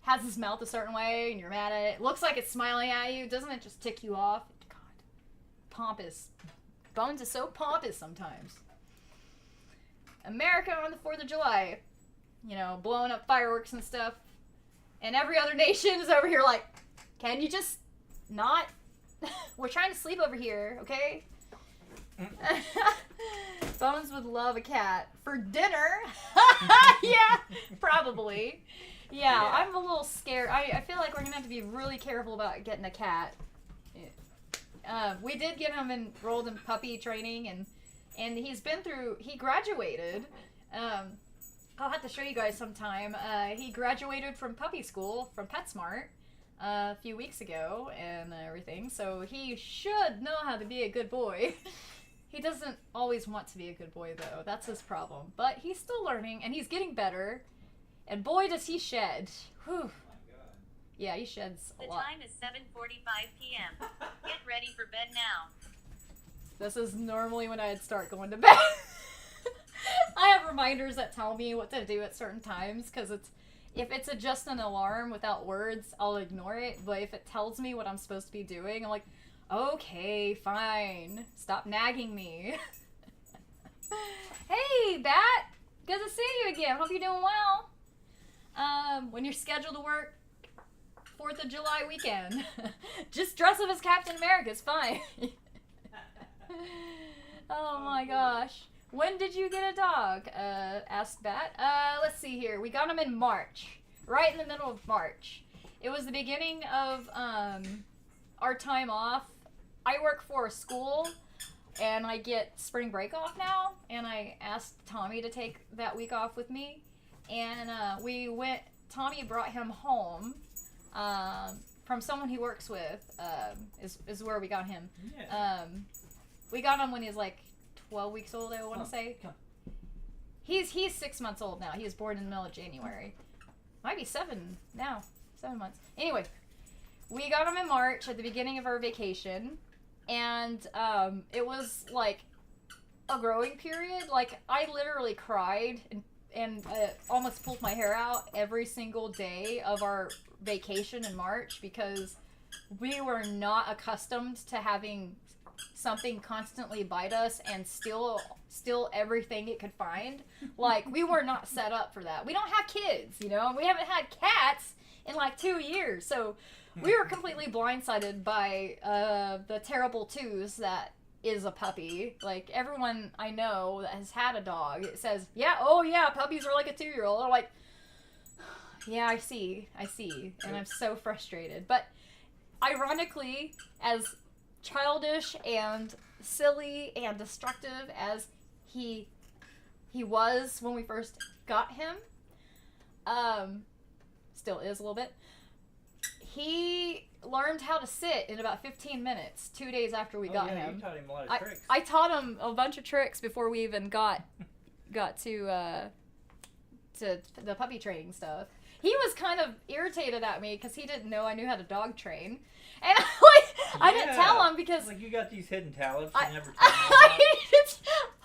has his mouth a certain way and you're mad at it, looks like it's smiling at you, doesn't it just tick you off? God. Pompous. Bones is so pompous sometimes. America on the 4th of July, you know, blowing up fireworks and stuff. And every other nation is over here like, can you just not? We're trying to sleep over here, okay? Bones would love a cat. For dinner? Yeah, probably. Yeah, I'm a little scared. I feel like we're going to have to be really careful about getting a cat. We did get him enrolled in puppy training, and he graduated. I'll have to show you guys sometime. He graduated from puppy school, from PetSmart, a few weeks ago and everything, so he should know how to be a good boy. He doesn't always want to be a good boy, though. That's his problem. But he's still learning, and he's getting better. And boy, does he shed. Whew. Yeah, he sheds a lot. The time is 7:45 p.m. Get ready for bed now. This is normally when I'd start going to bed. I have reminders that tell me what to do at certain times, because if it's just an alarm without words, I'll ignore it. But if it tells me what I'm supposed to be doing, I'm like, okay, fine. Stop nagging me. Hey, Bat. Good to see you again. Hope you're doing well. When you're scheduled to work 4th of July weekend, just dress up as Captain America. It's fine. Oh my gosh. When did you get a dog? Asked Bat. Let's see here. We got him in March. Right in the middle of March. It was the beginning of our time off. I work for a school, and I get spring break off now, and I asked Tommy to take that week off with me, and we went. Tommy brought him home from someone he works with, is where we got him. Yeah. We got him when he was like 12 weeks old, I want to say. He's 6 months old now. He was born in the middle of January. Might be 7 now. 7 months. Anyway, we got him in March at the beginning of our vacation, and it was like a growing period. Like, I literally cried and almost pulled my hair out every single day of our vacation in March, because we were not accustomed to having something constantly bite us and steal everything it could find. Like, we were not set up for that. We don't have kids, you know, and we haven't had cats in like 2 years, so we were completely blindsided by the terrible twos that is a puppy. Like, everyone I know that has had a dog, it says, yeah, oh yeah, puppies are like a 2-year-old. I'm like, yeah, I see, and I'm so frustrated. But ironically, as childish and silly and destructive as he was when we first got him, still is a little bit, he learned how to sit in about 15 minutes 2 days after we got him. You taught him a lot of tricks. I taught him a bunch of tricks before we even got to the puppy training stuff. He was kind of irritated at me because he didn't know I knew how to dog train. And I didn't tell him because... Like, you got these hidden talents you never told me about.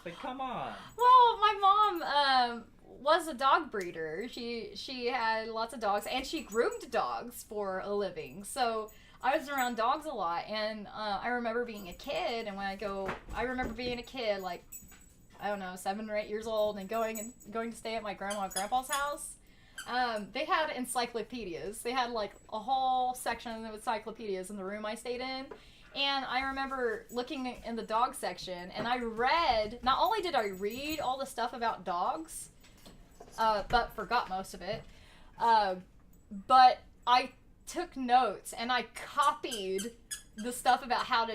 Like, come on. Well, my mom was a dog breeder. She had lots of dogs, and she groomed dogs for a living. So I was around dogs a lot, and I remember being a kid, and I remember being a kid, like, I don't know, 7 or 8 years old, and going to stay at my grandma and grandpa's house. They had encyclopedias. They had like a whole section of encyclopedias in the room I stayed in. And I remember looking in the dog section, and I read, not only did I read all the stuff about dogs, but forgot most of it, but I took notes and I copied the stuff about how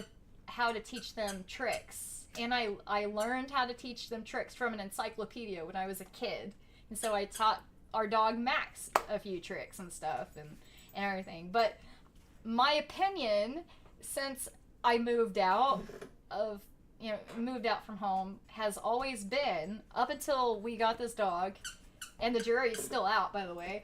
to teach them tricks. And I learned how to teach them tricks from an encyclopedia when I was a kid. And so I taught our dog Max a few tricks and stuff and everything. But my opinion, since I moved out from home, has always been, up until we got this dog, and the jury is still out, by the way,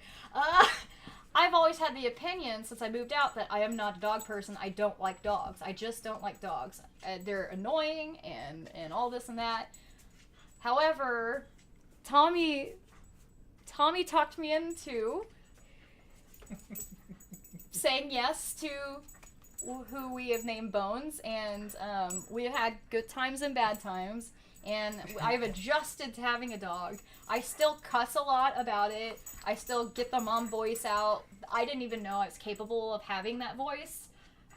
I've always had the opinion, since I moved out, that I am not a dog person. I don't like dogs. I just don't like dogs. They're annoying and all this and that. However, Tommy talked me into saying yes to who we have named Bones, and we have had good times and bad times, and I've adjusted to having a dog. I still cuss a lot about it. I still get the mom voice out. I didn't even know I was capable of having that voice.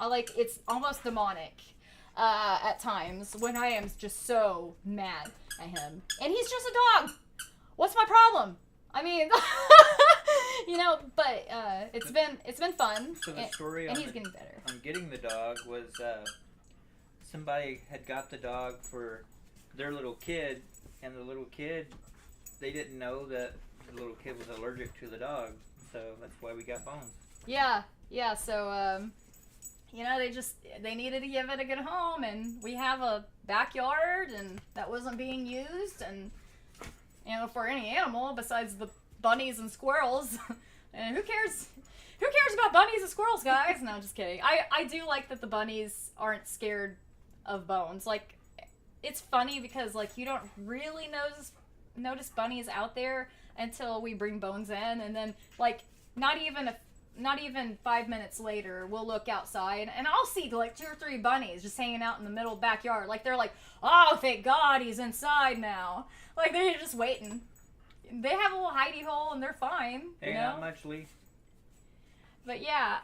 It's almost demonic at times when I am just so mad at him. And he's just a dog. What's my problem? I mean, but it's been fun. So the story and he's getting better. On getting the dog was somebody had got the dog for their little kid, and the little kid, they didn't know that the little kid was allergic to the dog, so that's why we got Bones. Yeah. So they needed to give it a good home, and we have a backyard, and that wasn't being used, and for any animal besides the bunnies and squirrels. And who cares about bunnies and squirrels, guys? No, just kidding. I do like that the bunnies aren't scared of Bones. Like, it's funny because, like, you don't really notice bunnies out there until we bring Bones in, and then, like, not even 5 minutes later, we'll look outside, and I'll see, like, 2 or 3 bunnies just hanging out in the middle backyard. Like, they're like, oh, thank God he's inside now. Like, they're just waiting. They have a little hidey hole, and they're fine. Hey, not much, Lee. But, yeah,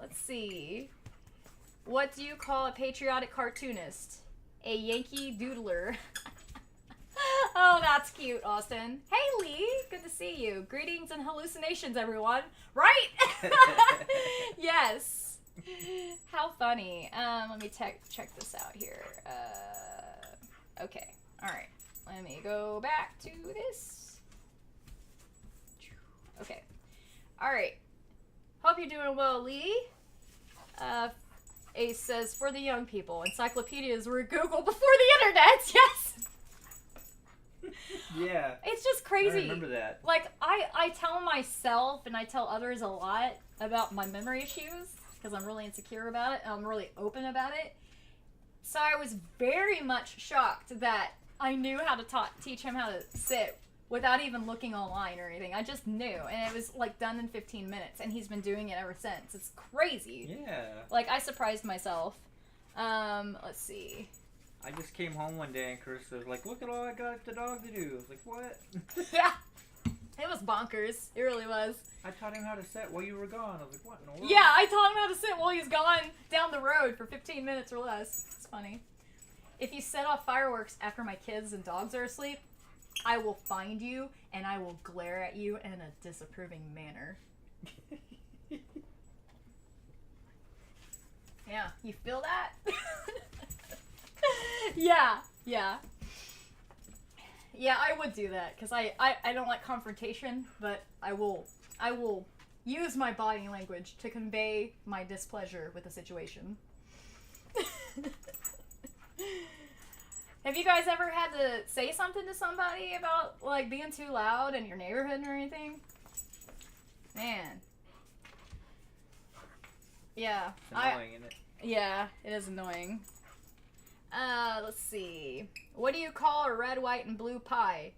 let's see. What do you call a patriotic cartoonist? A Yankee doodler. Oh, that's cute, Austin. Hey, Lee. Good to see you. Greetings and hallucinations, everyone. Right? Yes. How funny. Let me check this out here. Okay. All right. Let me go back to this. Okay. All right. Hope you're doing well, Lee. Ace says, for the young people, encyclopedias were Google before the internet. Yes. Yeah. It's just crazy. I remember that. Like, I tell myself and I tell others a lot about my memory issues because I'm really insecure about it and I'm really open about it. So I was very much shocked that I knew how to teach him how to sit without even looking online or anything. I just knew, and it was like done in 15 minutes, and he's been doing it ever since. It's crazy. Yeah. Like, I surprised myself. Let's see. I just came home one day and Carissa was like, look at all I got the dog to do. I was like, what? Yeah. It was bonkers. It really was. I taught him how to sit while you were gone. I was like, what in the world? Yeah, I taught him how to sit while he's gone down the road for 15 minutes or less. It's funny. If you set off fireworks after my kids and dogs are asleep, I will find you and I will glare at you in a disapproving manner. Yeah, you feel that? Yeah. Yeah, I would do that because I don't like confrontation, but I will use my body language to convey my displeasure with the situation. Have you guys ever had to say something to somebody about, like, being too loud in your neighborhood or anything? Man. Yeah. It's annoying, isn't it? Yeah, it is annoying. Let's see. What do you call a red, white, and blue pie?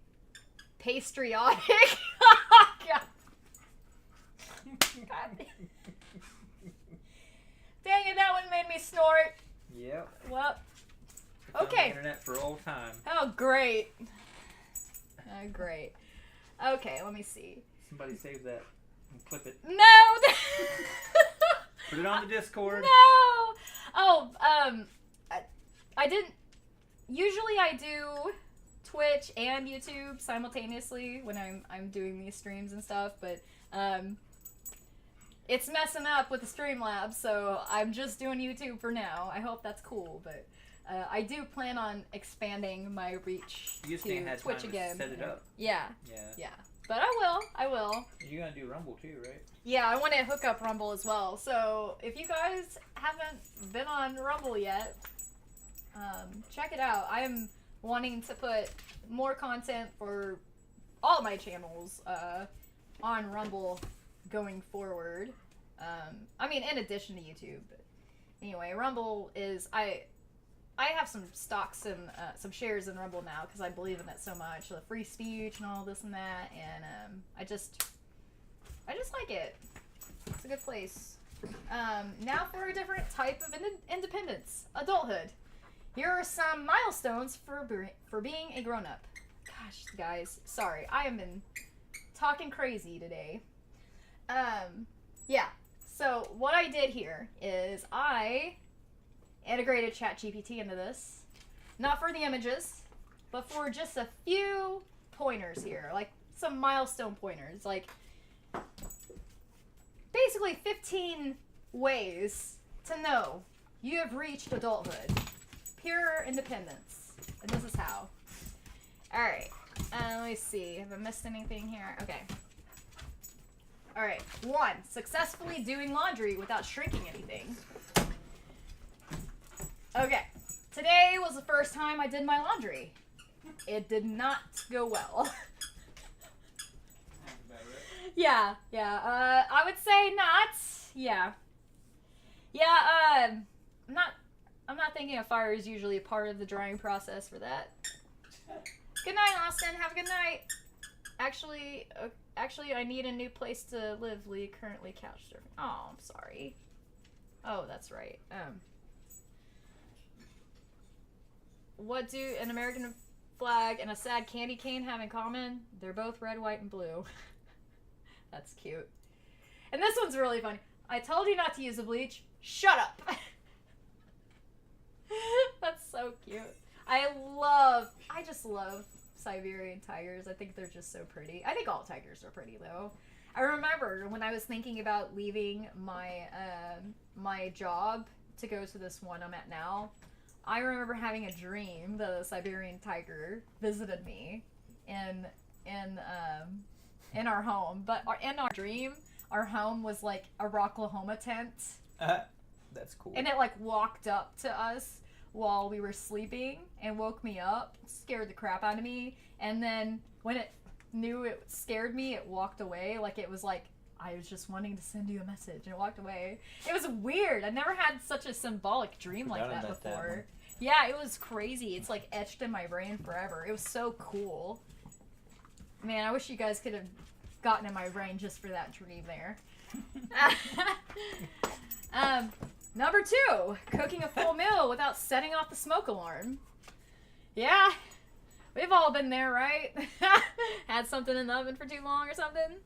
Patriotic. God. God. Dang it, that one made me snort. Yep. Well. It's Okay. on the internet for all time. Oh, great. Oh, great. Okay, let me see. Somebody save that and clip it. No! Put it on the Discord. No! Oh, I didn't... Usually I do Twitch and YouTube simultaneously when I'm doing these streams and stuff, but it's messing up with the Streamlabs, so I'm just doing YouTube for now. I hope that's cool, but I do plan on expanding my reach You just to ain't had Twitch time again. to set it up. Yeah, Yeah. yeah. But I will. You're gonna do Rumble too, right? Yeah, I want to hook up Rumble as well. So if you guys haven't been on Rumble yet, check it out. I am wanting to put more content for all my channels on Rumble going forward. I mean, in addition to YouTube. But anyway, Rumble is I have some stocks and some shares in Rumble now because I believe in it so much. The free speech and all this and that, and I just like it. It's a good place. Now for a different type of independence, adulthood. Here are some milestones for being a grown-up. Gosh, guys, sorry, I have been talking crazy today. Yeah. So what I did here is I integrated ChatGPT into this, not for the images, but for just a few pointers here, like some milestone pointers, like basically 15 ways to know you have reached adulthood, pure independence, and this is how. All right, let me see. Have I missed anything here? Okay. All right. 1, successfully doing laundry without shrinking anything. Okay, today was the first time I did my laundry. It did not go well. Yeah, I would say not. Yeah. Yeah, I'm not thinking a fire is usually a part of the drying process for that. Good night, Austin. Have a good night. Actually, I need a new place to live. Lee, currently couch surfing. Oh, I'm sorry. Oh, that's right. What do an American flag and a sad candy cane have in common? They're both red, white, and blue. That's cute. And this one's really funny. I told you not to use the bleach. Shut up. That's so cute. I just love Siberian tigers. I think they're just so pretty. I think all tigers are pretty, though. I remember when I was thinking about leaving my my job to go to this one I'm at now, I remember having a dream that a Siberian tiger visited me in our home. But in our dream, our home was like a Rocklahoma tent. That's cool. And it like walked up to us while we were sleeping and woke me up, scared the crap out of me. And then when it knew it scared me, it walked away. Like it was like, I was just wanting to send you a message, and it walked away. It was weird. I never had such a symbolic dream like that before. Yeah, it was crazy. It's like etched in my brain forever. It was so cool. Man, I wish you guys could have gotten in my brain just for that dream there. Number 2, cooking a full meal without setting off the smoke alarm. Yeah, we've all been there, right? Had something in the oven for too long or something.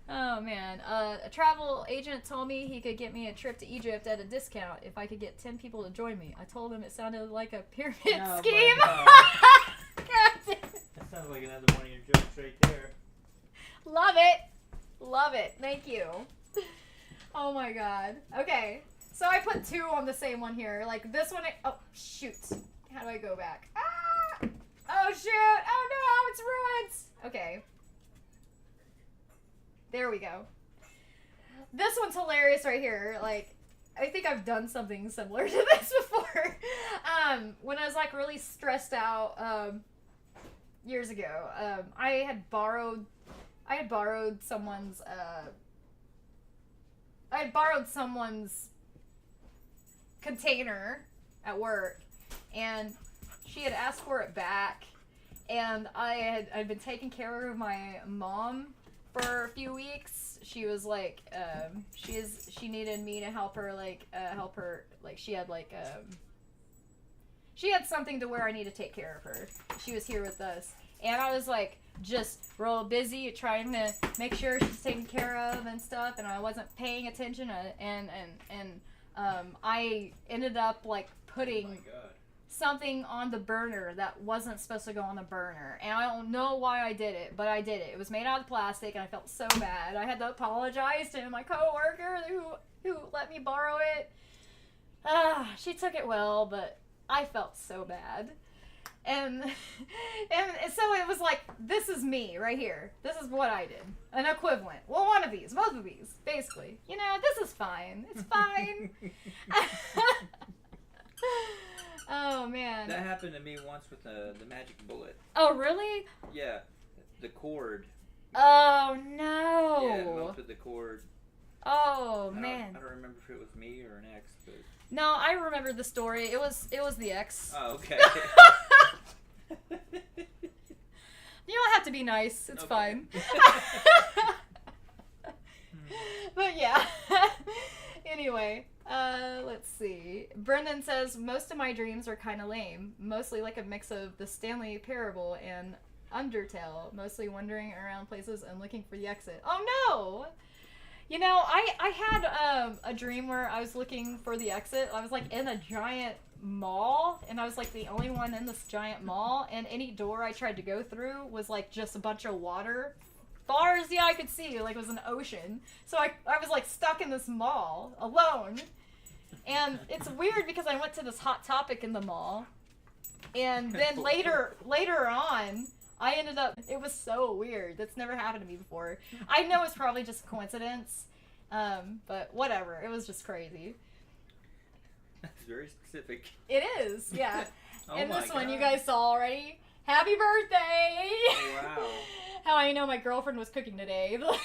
Oh man, a travel agent told me he could get me a trip to Egypt at a discount if I could get 10 people to join me. I told him it sounded like a pyramid scheme. That sounds like another one of your jokes right there. Love it. Love it. Thank you. Oh my god. Okay, so I put 2 on the same one here. Like this one, oh shoot. How do I go back? Ah! Oh shoot. Oh no, it's ruined. Okay. There we go. This one's hilarious right here. Like, I think I've done something similar to this before. When I was like really stressed out years ago, I had borrowed someone's container at work, and she had asked for it back, and I'd been taking care of my mom for a few weeks. She was like, she needed me to help her, like, she had something to where I need to take care of her. She was here with us, and I was like just real busy trying to make sure she's taken care of and stuff, and I wasn't paying attention, and I ended up like putting. Oh my God. Something on the burner that wasn't supposed to go on the burner, and I don't know why I did it, but I did it. It was made out of plastic, and I felt so bad. I had to apologize to my coworker who let me borrow it. She took it well, but I felt so bad. And so it was like, this is me right here. This is what I did. An equivalent. Well, one of these, both of these, basically. You know, this is fine. It's fine. Oh, man. That happened to me once with the magic bullet. Oh, really? Yeah, the cord. Oh, no. Yeah, it melted the cord. Oh, man. I don't remember if it was me or an ex, but... No, I remember the story. It was the ex. Oh, okay. You don't have to be nice. It's fine. But yeah. Anyway, let's see. Brendan says, most of my dreams are kind of lame. Mostly like a mix of the Stanley Parable and Undertale. Mostly wandering around places and looking for the exit. Oh no! You know, I had a dream where I was looking for the exit. I was like in a giant mall, and I was like the only one in this giant mall, and any door I tried to go through was like just a bunch of water. Far as the eye could see, like it was an ocean. So I was like stuck in this mall alone. And it's weird because I went to this Hot Topic in the mall, and then later on, I ended up, it was so weird. That's never happened to me before. I know it's probably just a coincidence, but whatever. It was just crazy. That's very specific. It is, yeah. Oh and my this one you God. guys saw already. Happy birthday! Wow. How I know my girlfriend was cooking today. The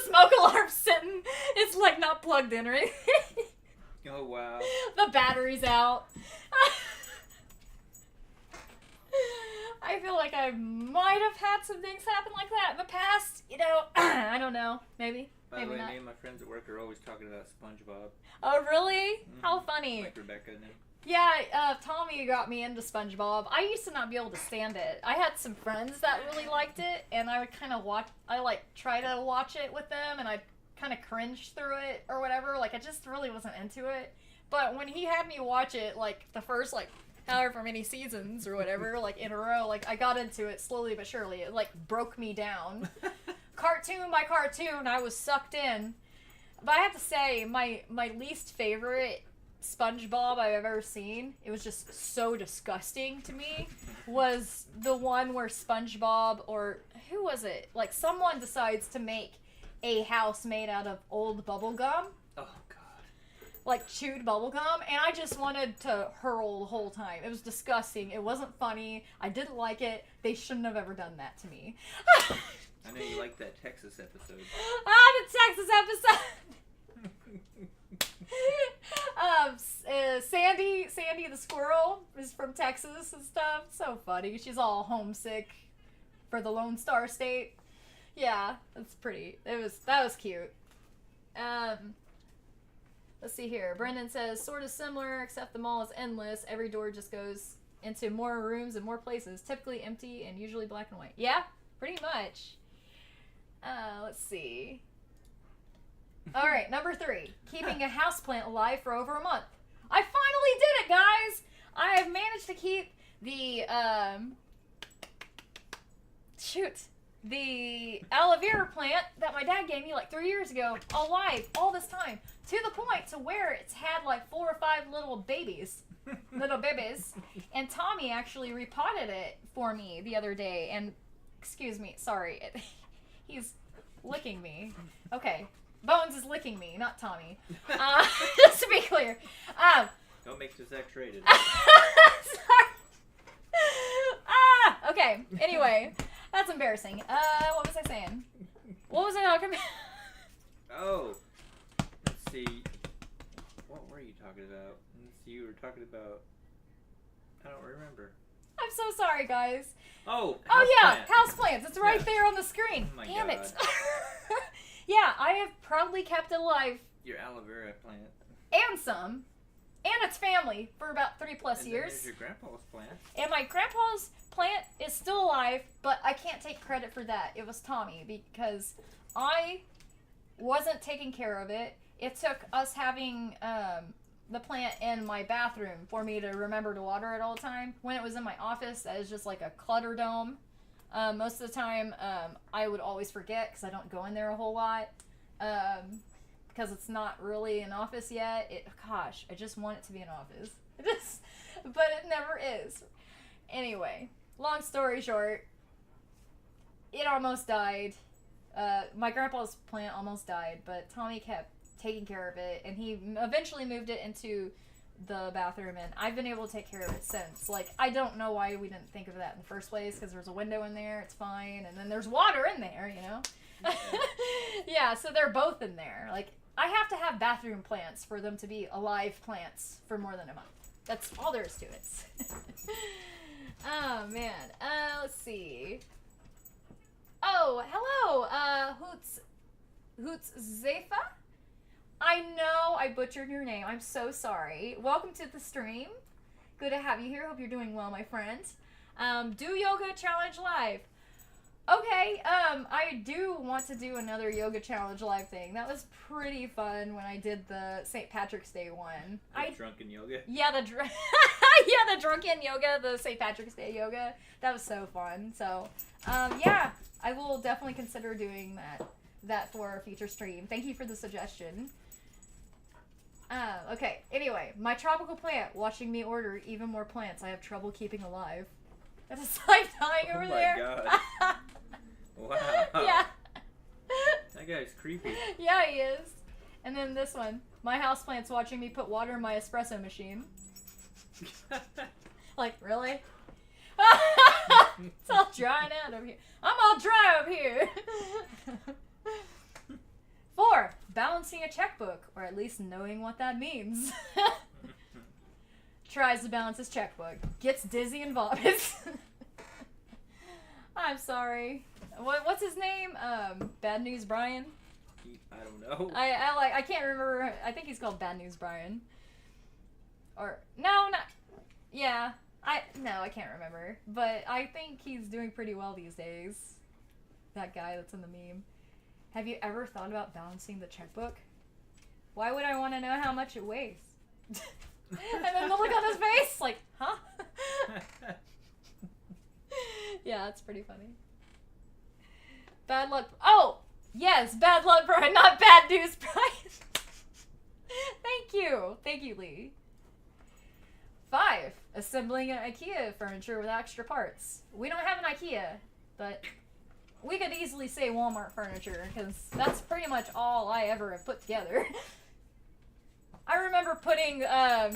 smoke alarm's sitting. It's like not plugged in or anything. Oh, wow. The battery's out. I feel like I might have had some things happen like that in the past. You know, I don't know. Maybe. By the Maybe way, not. me and my friends at work are always talking about SpongeBob. Oh, really? How funny. Like Rebecca and them. Yeah, Tommy got me into SpongeBob. I used to not be able to stand it. I had some friends that really liked it, and I would kind of try to watch it with them, and I'd kind of cringe through it or whatever. Like, I just really wasn't into it. But when he had me watch it, like, the first, like, however many seasons or whatever, like, in a row, like, I got into it slowly but surely. It, like, broke me down. Cartoon by cartoon, I was sucked in. But I have to say, my least favorite SpongeBob I've ever seen, it was just so disgusting to me, was the one where SpongeBob, or who was it? Like, someone decides to make a house made out of old bubble gum. Oh, God. Like, chewed bubble gum, and I just wanted to hurl the whole time. It was disgusting. It wasn't funny. I didn't like it. They shouldn't have ever done that to me. I know you like that Texas episode. The Texas episode! Sandy the squirrel is from Texas and stuff. So funny. She's all homesick for the Lone Star State. Yeah, that's pretty. That was cute. Let's see here. Brendan says, sort of similar, except the mall is endless. Every door just goes into more rooms and more places, typically empty and usually black and white. Yeah, pretty much. Let's see. All right, number 3. Keeping a houseplant alive for over a month. I finally did it, guys! I have managed to keep the, the aloe vera plant that my dad gave me like 3 years ago alive all this time. To the point to where it's had like 4 or 5 little babies. And Tommy actually repotted it for me the other day. And, excuse me, sorry. He's licking me. Okay. Bones is licking me, not Tommy. Just to be clear. Don't make this X-rated. Sorry. Okay. Anyway, that's embarrassing. What was I saying? What was I talking about? Oh. Let's see. What were you talking about? Let's see, you were talking about... I don't remember. I'm so sorry, guys. Oh, yeah, houseplant. houseplants. It's right Yeah. there on the screen. Oh my Damn God. it. Yeah, I have proudly kept it alive. Your aloe vera plant. And some. and it's family for about 3+ And years. there's your grandpa's plant. And my grandpa's plant is still alive, but I can't take credit for that. It was Tommy, because I wasn't taking care of it. It took us having the plant in my bathroom for me to remember to water it all the time. When it was in my office, that is just like a clutter dome. Most of the time, I would always forget because I don't go in there a whole lot. Because it's not really an office yet. Gosh, I just want it to be an office. But it never is. Anyway, long story short, it almost died. My grandpa's plant almost died, but Tommy kept taking care of it, and he eventually moved it into the bathroom, and I've been able to take care of it since. Like, I don't know why we didn't think of that in the first place, because there's a window in there, it's fine, and then there's water in there, you know? Yeah, so they're both in there. Like, I have to have bathroom plants for them to be alive plants for more than a month. That's all there is to it. Oh, man. Let's see. Oh, hello, Hoots Zefa? I know I butchered your name. I'm so sorry. Welcome to the stream. Good to have you here. Hope you're doing well, my friend. Do yoga challenge live. Okay, I do want to do another yoga challenge live thing. That was pretty fun when I did the St. Patrick's Day one. Drunken yoga? Yeah, the drunken yoga, the St. Patrick's Day yoga. That was so fun. So, yeah, I will definitely consider doing that for a future stream. Thank you for the suggestion. Okay, anyway, my tropical plant watching me order even more plants I have trouble keeping alive. That is like dying over there. Oh my god. Wow. Yeah. That guy's creepy. Yeah, he is. And then this one. My houseplant's watching me put water in my espresso machine. Like, really? It's all drying out over here. I'm all dry up here. 4. Balancing a checkbook, or at least knowing what that means. Tries to balance his checkbook. Gets dizzy and vomits. I'm sorry. What's his name? Bad News Brian? I don't know. I can't remember. I think he's called Bad News Brian. Or, no, not, yeah. I can't remember. But I think he's doing pretty well these days. That guy that's in the meme. Have you ever thought about balancing the checkbook? Why would I want to know how much it weighs? And then the look on his face, like, huh? Yeah, it's pretty funny. Bad luck. Oh, yes, bad luck, Brian, not bad news, Brian. Thank you, Lee. 5. Assembling an IKEA furniture with extra parts. We don't have an IKEA, but we could easily say Walmart furniture, because that's pretty much all I ever have put together. I remember putting the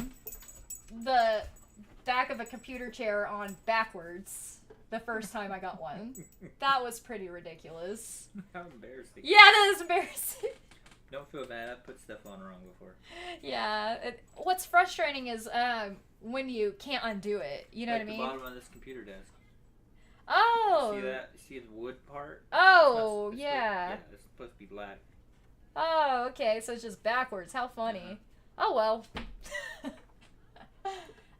back of a computer chair on backwards the first time I got one. That was pretty ridiculous. How embarrassing. Yeah, that is embarrassing. Don't feel bad. I've put stuff on wrong before. Yeah. What's frustrating is when you can't undo it. You know like what I mean? The bottom of this computer desk. Oh. See that? See the wood part? Oh, it's yeah. It's supposed to be black. Oh, okay. So it's just backwards. How funny. Oh, well.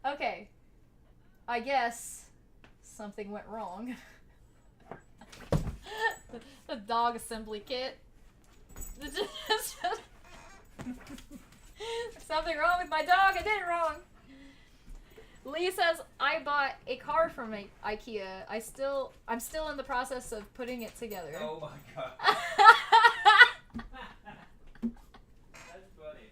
Okay. I guess something went wrong. The dog assembly kit. Something wrong with my dog. I did it wrong. Lee says, I bought a car from IKEA. I'm still in the process of putting it together. Oh my god. That's funny.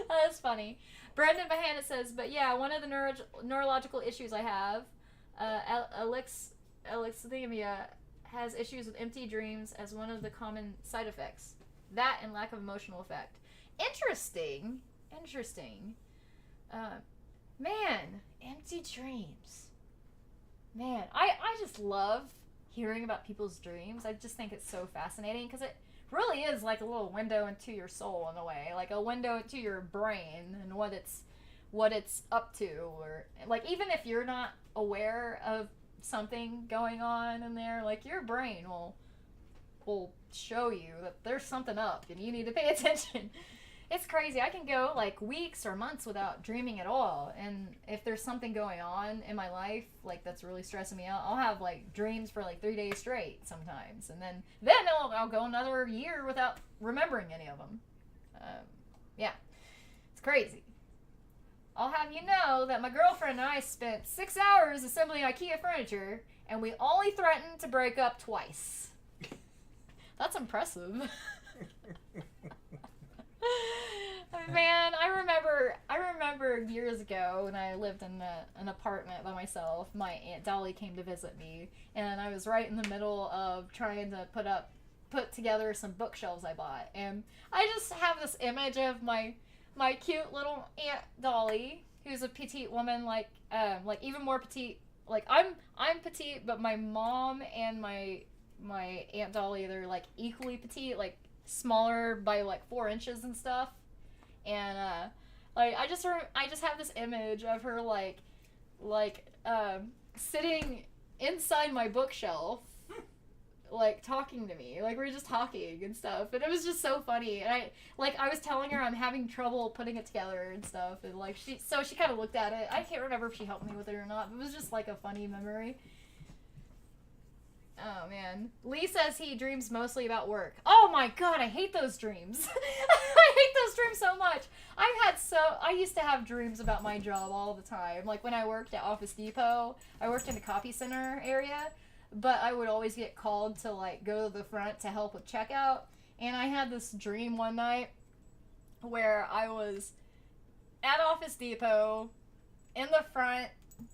That's funny. Brendan Mahana says, but yeah, one of the neurological issues I have, alexithymia, has issues with empty dreams as one of the common side effects. That and lack of emotional effect. Interesting. Man, empty dreams. Man, I just love hearing about people's dreams. I just think it's so fascinating because it really is like a little window into your soul in a way, like a window into your brain and what it's up to, or like even if you're not aware of something going on in there, like your brain will show you that there's something up and you need to pay attention. It's crazy. I can go like weeks or months without dreaming at all. And if there's something going on in my life like that's really stressing me out, I'll have like dreams for like 3 days straight sometimes. And then I'll go another year without remembering any of them. Yeah, it's crazy. I'll have you know that my girlfriend and I spent 6 hours assembling IKEA furniture, and we only threatened to break up twice. That's impressive. Man, I remember years ago when I lived in an apartment by myself. My Aunt Dolly came to visit me, and I was right in the middle of trying to put together some bookshelves I bought, and I just have this image of my cute little Aunt Dolly, who's a petite woman, like even more petite. Like I'm petite, but my mom and my Aunt Dolly, they're like equally petite, like smaller by like 4 inches and stuff. And like I just have this image of her like sitting inside my bookshelf, like talking to me, like we're just talking and stuff, and it was just so funny. And I was telling her I'm having trouble putting it together and stuff, and like she kind of looked at it. I can't remember if she helped me with it or not, but it was just like a funny memory. Oh man, Lee says he dreams mostly about work. Oh my god, I hate those dreams. I hate those dreams so much. I used to have dreams about my job all the time. Like when I worked at Office Depot, I worked in the copy center area. But I would always get called to like go to the front to help with checkout. And I had this dream one night where I was at Office Depot in the front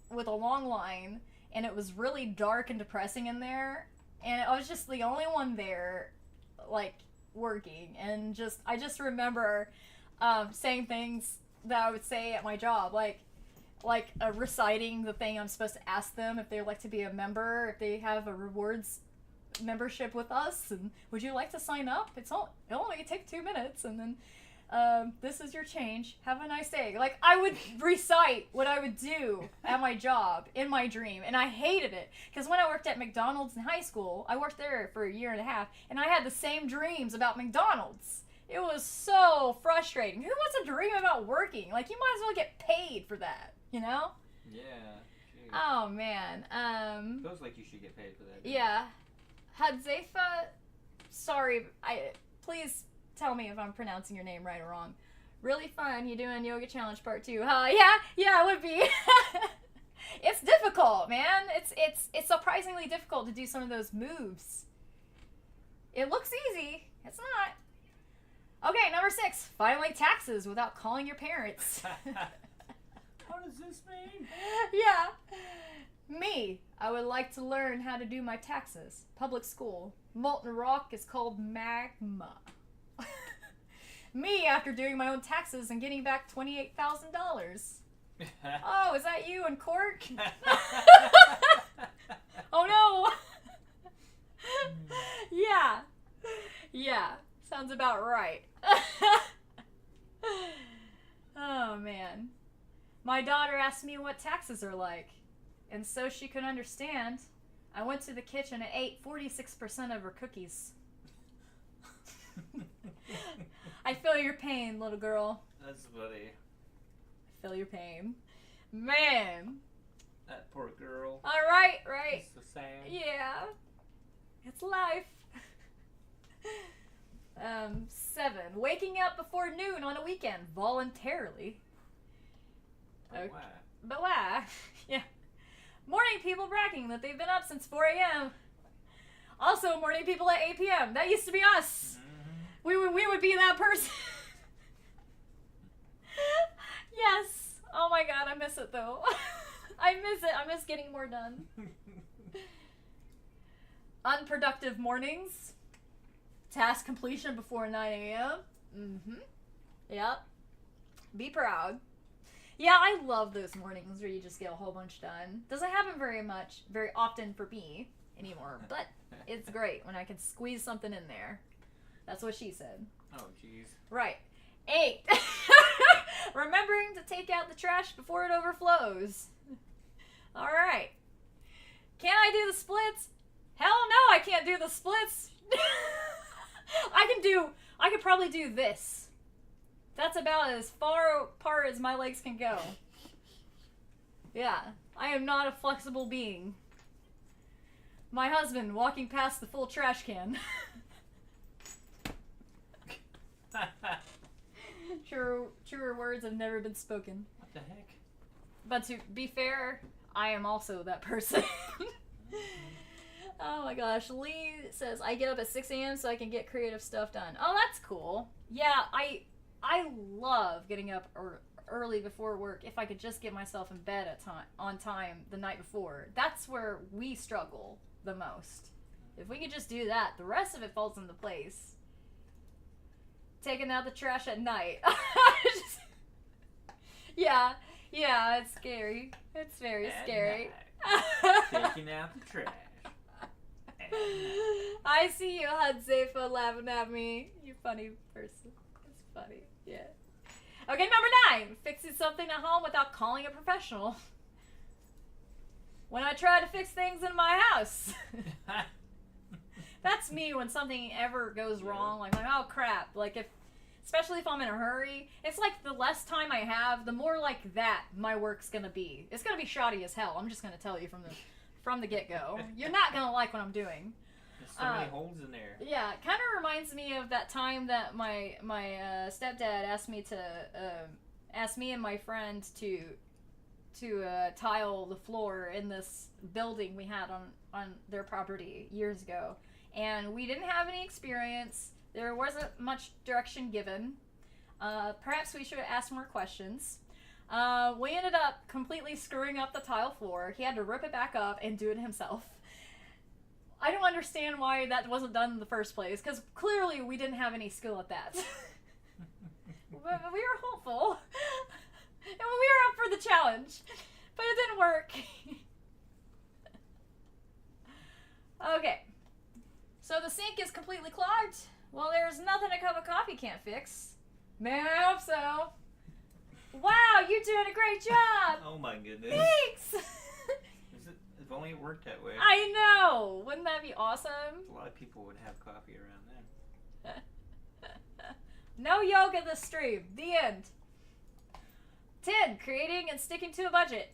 with a long line, and it was really dark and depressing in there, and I was just the only one there like working, and I just remember saying things that I would say at my job, like reciting the thing I'm supposed to ask them if they'd like to be a member, if they have a rewards membership with us, and would you like to sign up? It'll only take 2 minutes, and then this is your change. Have a nice day. Like I would recite what I would do at my job in my dream, and I hated it because when I worked at McDonald's in high school, I worked there for 1.5 years, and I had the same dreams about McDonald's. It was so frustrating. Who wants to dream about working? Like you might as well get paid for that. You know? Yeah. Geez. Oh man. Feels like you should get paid for that. Yeah. Hadzefa, sorry. Please tell me if I'm pronouncing your name right or wrong. Really fun. You doing Yoga Challenge Part 2? Yeah, it would be. It's difficult, man. It's surprisingly difficult to do some of those moves. It looks easy. It's not. Okay, number 6. Filing taxes without calling your parents. What does this mean? Yeah. Me, I would like to learn how to do my taxes. Public school. Molten rock is called magma. Me, after doing my own taxes and getting back $28,000. Oh, is that you in court? Oh no. Yeah. Sounds about right. Oh man. My daughter asked me what taxes are like, and so she could understand, I went to the kitchen and ate 46% of her cookies. I feel your pain, little girl. That's funny. I feel your pain. Man. That poor girl. Right. It's so sad. Yeah. It's life. 7. Waking up before noon on a weekend, voluntarily. Okay. But why? Yeah. Morning people bragging that they've been up since 4 a.m. Also, morning people at 8 p.m. That used to be us. Mm-hmm. We would be that person. Yes. Oh my god, I miss it though. I miss it. I miss getting more done. Unproductive mornings. Task completion before 9 a.m. Mm-hmm. Yep. Be proud. Yeah, I love those mornings where you just get a whole bunch done. Doesn't happen very often for me anymore, but it's great when I can squeeze something in there. That's what she said. Oh, jeez. Right. 8. Remembering to take out the trash before it overflows. All right. Can I do the splits? Hell no, I can't do the splits. I could probably do this. That's about as far apart as my legs can go. Yeah, I am not a flexible being. My husband walking past the full trash can. Truer words have never been spoken. What the heck? But to be fair, I am also that person. Oh my gosh. Lee says, I get up at 6 a.m. so I can get creative stuff done. Oh, that's cool. Yeah, I love getting up early before work if I could just get myself in bed on time the night before. That's where we struggle the most. If we could just do that, the rest of it falls into place. Taking out the trash at night. Yeah, it's scary. It's very scary. Taking out the trash. I see you, Hudzefa, laughing at me. You funny person. It's funny. Yeah. Okay, number 9. Fixing something at home without calling a professional. When I try to fix things in my house. That's me when something ever goes wrong. Like, oh crap. Like, especially if I'm in a hurry, it's like the less time I have, the more like that my work's gonna be. It's gonna be shoddy as hell. I'm just gonna tell you from the get-go. You're not gonna like what I'm doing. There's so many holes in there. Yeah, it kind of reminds me of that time that my stepdad asked me and my friend to tile the floor in this building we had on their property years ago, and we didn't have any experience. There wasn't much direction given. Perhaps we should have asked more questions. We ended up completely screwing up the tile floor. He had to rip it back up and do it himself. I don't understand why that wasn't done in the first place, because clearly we didn't have any skill at that. But we were hopeful. And we were up for the challenge. But it didn't work. Okay. So the sink is completely clogged. Well, there's nothing a cup of coffee can't fix. Man, I hope so. Wow, you're doing a great job. Oh my goodness. Thanks. If only it worked that way. I know. Wouldn't that be awesome? A lot of people would have coffee around then. No yoga this stream. The end. 10. Creating and sticking to a budget.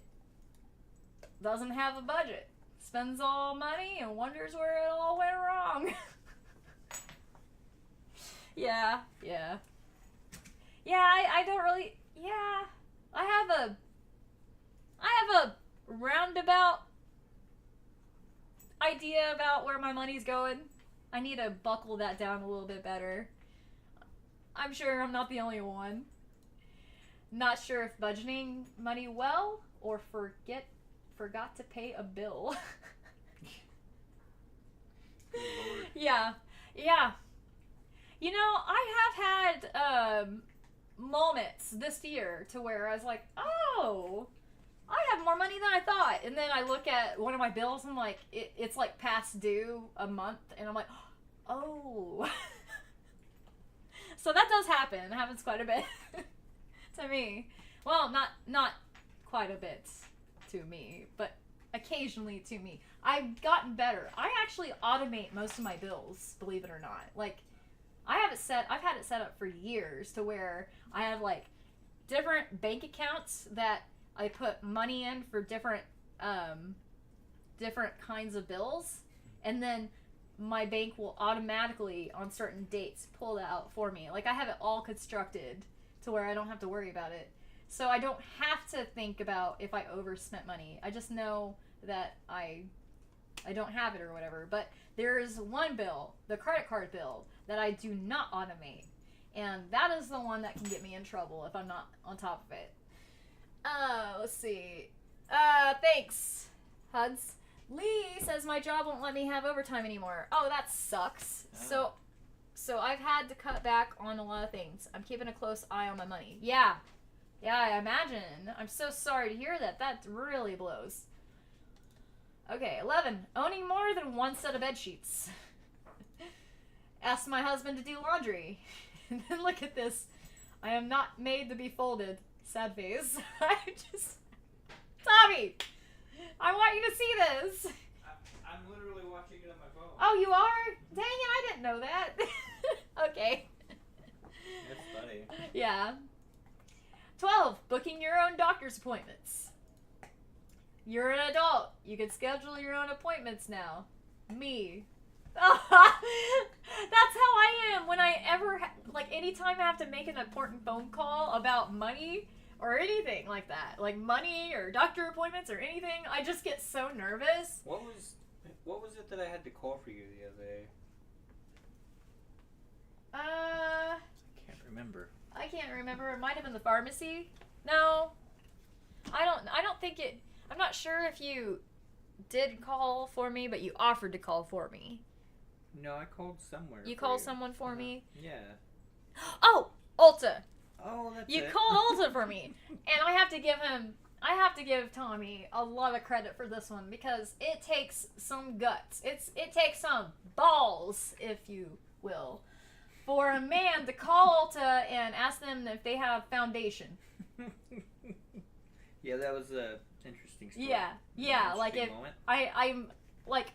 Doesn't have a budget. Spends all money and wonders where it all went wrong. Yeah. I don't really. Yeah, I have a roundabout idea about where my money's going. I need to buckle that down a little bit better. I'm sure I'm not the only one. Not sure if budgeting money well or forgot to pay a bill. Lord. Yeah. You know, I have had moments this year to where I was like, oh, I have more money than I thought. And then I look at one of my bills and I'm like, it's like past due a month. And I'm like, oh. So that does happen. It happens quite a bit to me. Well, not quite a bit to me, but occasionally to me. I've gotten better. I actually automate most of my bills, believe it or not. Like, I've had it set up for years to where I have like different bank accounts that I put money in for different kinds of bills, and then my bank will automatically on certain dates pull that out for me. Like, I have it all constructed to where I don't have to worry about it. So I don't have to think about if I overspent money. I just know that I don't have it or whatever. But there is one bill, the credit card bill, that I do not automate. And that is the one that can get me in trouble if I'm not on top of it. Let's see. Thanks, Huds. Lee says my job won't let me have overtime anymore. Oh, that sucks. Oh. So I've had to cut back on a lot of things. I'm keeping a close eye on my money. Yeah, I imagine. I'm so sorry to hear that. That really blows. Okay, 11. Owning more than one set of bed sheets. Asked my husband to do laundry. And then look at this. I am not made to be folded. Sad face. Tommy! I want you to see this. I'm literally watching it on my phone. Oh, you are? Dang it, I didn't know that. Okay. That's funny. funny. Yeah. 12. Booking your own doctor's appointments. You're an adult. You can schedule your own appointments now. Me. That's how I am when I ever, anytime I have to make an important phone call about money or anything like that. Like money or doctor appointments or anything, I just get so nervous. What was it that I had to call for you the other day? I can't remember. I can't remember. It might have been the pharmacy. No. I don't think it... I'm not sure if you did call for me, but you offered to call for me. No, I called somewhere. You called someone for me? Yeah. Oh! Ulta! Oh, that's You it. called Ulta for me. And I have to give Tommy a lot of credit for this one because it takes some guts. It takes some balls, if you will, for a man to call Ulta and ask them if they have foundation. Yeah, that was a interesting story. Yeah, like if moment. I'm like,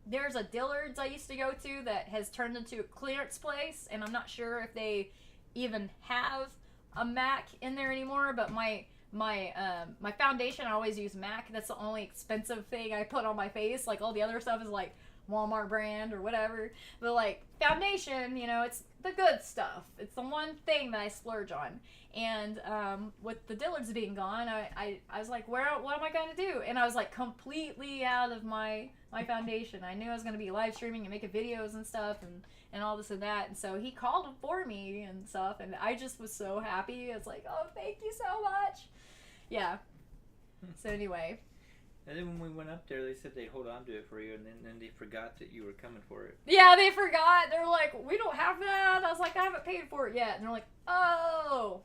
there's a Dillard's I used to go to that has turned into a clearance place, and I'm not sure if they even have a MAC in there anymore. But my foundation, I always use MAC. That's the only expensive thing I put on my face. Like all the other stuff is like Walmart brand or whatever. But like foundation, it's the good stuff. It's the one thing that I splurge on. And with the Dillards being gone, I was like, what am I going to do? And I was like completely out of my foundation. I knew I was going to be live streaming and making videos and stuff and all this and that. And so he called for me and stuff. And I just was so happy. It's like, oh, thank you so much. Yeah. So anyway. And then when we went up there, they said they'd hold on to it for you, and then they forgot that you were coming for it. Yeah, they forgot. They're like, we don't have that. I was like, I haven't paid for it yet. And they're like, oh.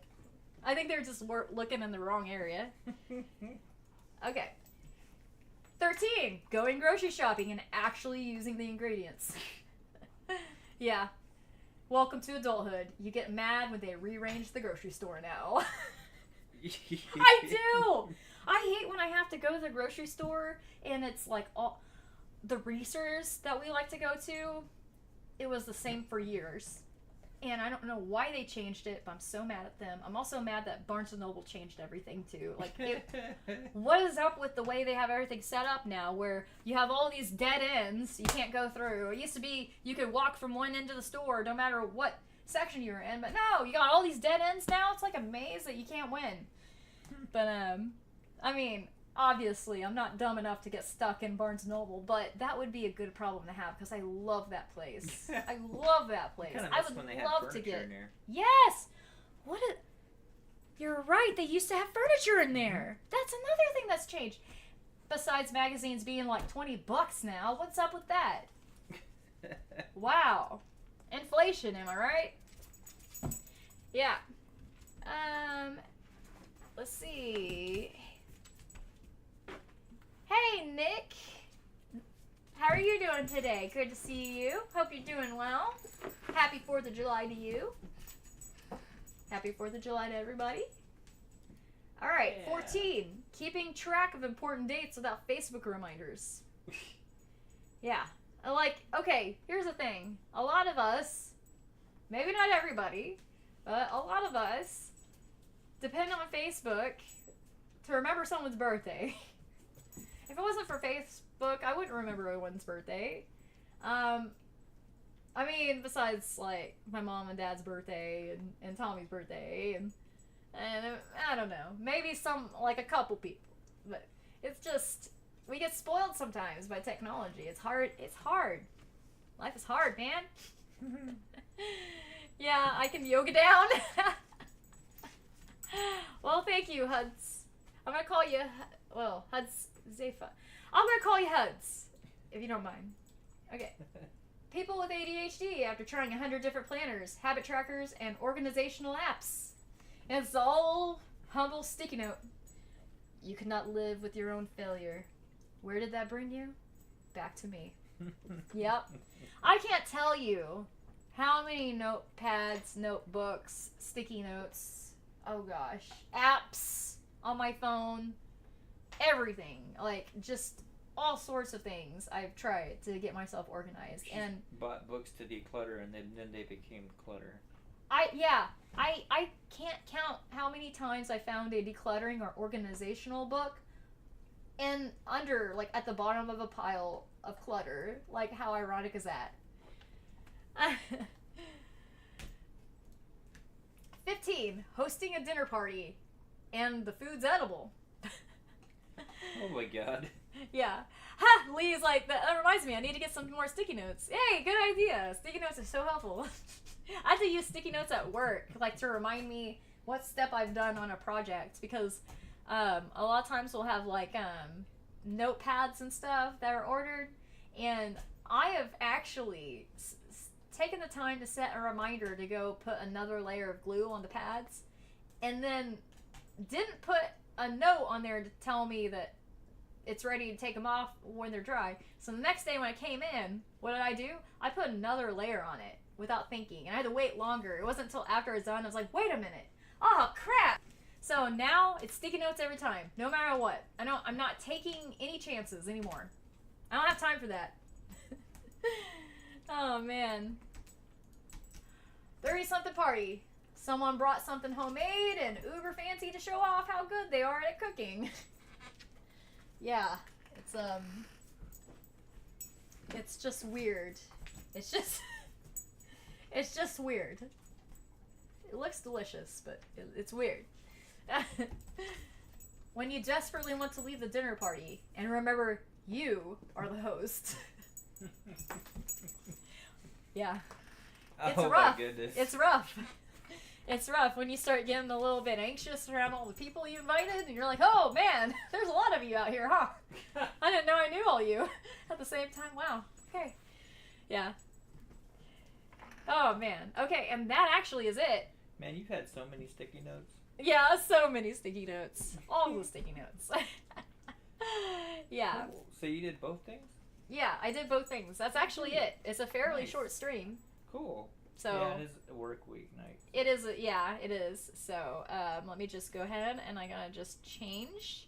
I think they're just looking in the wrong area. Okay. 13. Going grocery shopping and actually using the ingredients. Yeah. Welcome to adulthood. You get mad when they rearrange the grocery store now. I do! I hate when I have to go to the grocery store and it's like all the Reese's that we like to go to, it was the same for years. And I don't know why they changed it, but I'm so mad at them. I'm also mad that Barnes & Noble changed everything too. Like, what is up with the way they have everything set up now where you have all these dead ends you can't go through? It used to be you could walk from one end of the store no matter what section you were in, but no, you got all these dead ends now. It's like a maze that you can't win. But, I mean, obviously, I'm not dumb enough to get stuck in Barnes & Noble, but that would be a good problem to have because I love that place. I love that place. I would love to get. Yes. You're right. They used to have furniture in there. That's another thing that's changed. Besides magazines being like $20 now, what's up with that? Wow. Inflation, am I right? Yeah. Let's see. Hey, Nick. How are you doing today? Good to see you. Hope you're doing well. Happy 4th of July to you. Happy 4th of July to everybody. All right, yeah. 14. Keeping track of important dates without Facebook reminders. Yeah. Okay, here's the thing. A lot of us, maybe not everybody, but a lot of us depend on Facebook to remember someone's birthday. If it wasn't for Facebook, I wouldn't remember anyone's birthday. I mean, besides, like, my mom and dad's birthday and Tommy's birthday and I don't know. Maybe a couple people. But it's just, we get spoiled sometimes by technology. It's hard. Life is hard, man. Yeah, I can yoga down. Well, thank you, Huds. I'm going to call you, Huds Zepha. I'm going to call you Huds, if you don't mind. Okay. People with ADHD after trying 100 different planners, habit trackers, and organizational apps. And it's all humble sticky note. You could not live with your own failure. Where did that bring you? Back to me. Yep. I can't tell you how many notepads, notebooks, sticky notes, oh gosh, apps on my phone, everything. Like, just all sorts of things I've tried to get myself organized. She bought books to declutter, and then they became clutter. I can't count how many times I found a decluttering or organizational book and under, like, at the bottom of a pile of clutter. Like, how ironic is that? 15, hosting a dinner party and the food's edible. Oh my god. Yeah. Ha! Lee's like, that reminds me, I need to get some more sticky notes. Hey, good idea. Sticky notes are so helpful. I have to use sticky notes at work, like, to remind me what step I've done on a project, because a lot of times we'll have, like, notepads and stuff that are ordered, and I have actually taken the time to set a reminder to go put another layer of glue on the pads, and then didn't put a note on there to tell me that it's ready to take them off when they're dry. So the next day when I came in, what did I do? I put another layer on it without thinking, and I had to wait longer. It wasn't until after I was done I was like, wait a minute. Oh crap! So now it's sticky notes every time, no matter what. I'm not taking any chances anymore. I don't have time for that. Oh man. 30-something party. Someone brought something homemade and uber fancy to show off how good they are at cooking. Yeah, it's just weird. It's just weird. It looks delicious, but it's weird. When you desperately want to leave the dinner party and remember you are the host. Yeah. It's rough. My goodness. It's rough. It's rough when you start getting a little bit anxious around all the people you invited, and you're like, oh man, there's a lot of you out here, huh? I didn't know I knew all you at the same time. Wow. Okay. Yeah. Oh man. Okay, and that actually is it. Man, you've had so many sticky notes. Yeah, so many sticky notes. All the sticky notes. Yeah. Cool. So you did both things? Yeah, I did both things. That's actually it. It's a fairly Nice. short stream. Cool. So yeah, it is a work week night. it is, yeah, it is. So let me just go ahead and I'm gonna just change.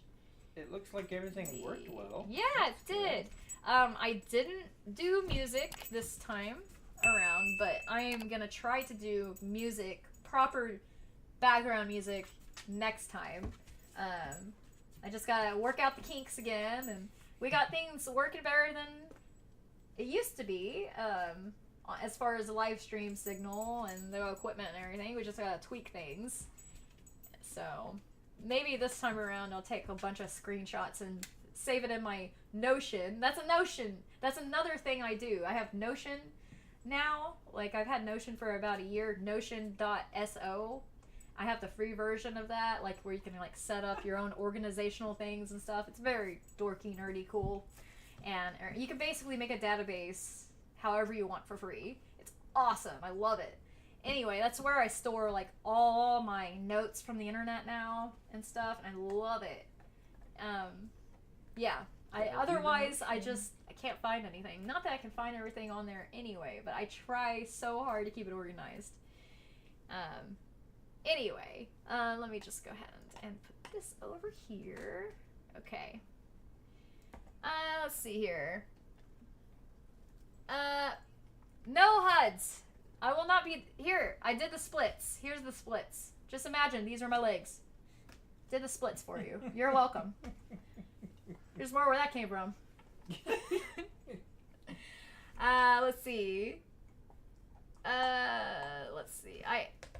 It looks like everything worked well. Yeah, it did. I didn't do music this time around, but I am gonna try to do music, proper background music next time. I just gotta work out the kinks again, and we got things working better than it used to be. As far as the live stream signal and the equipment and everything, we just gotta tweak things. So maybe this time around I'll take a bunch of screenshots and save it in my Notion. That's another thing I do. I have Notion now. Like, I've had Notion for about a year. Notion.so. I have the free version of that, like, where you can, like, set up your own organizational things and stuff. It's very dorky, nerdy, cool. And you can basically make a database however you want for free. It's awesome. I love it. Anyway, that's where I store, like, all my notes from the internet now and stuff, and I love it. Yeah. Otherwise, I can't find anything. Not that I can find everything on there anyway, but I try so hard to keep it organized. Anyway, let me just go ahead and put this over here. Okay. Let's see here. No HUDs. I will not be here. I did the splits. Here's the splits. Just imagine these are my legs. Did the splits for you. You're welcome. There's more where that came from. Let's see.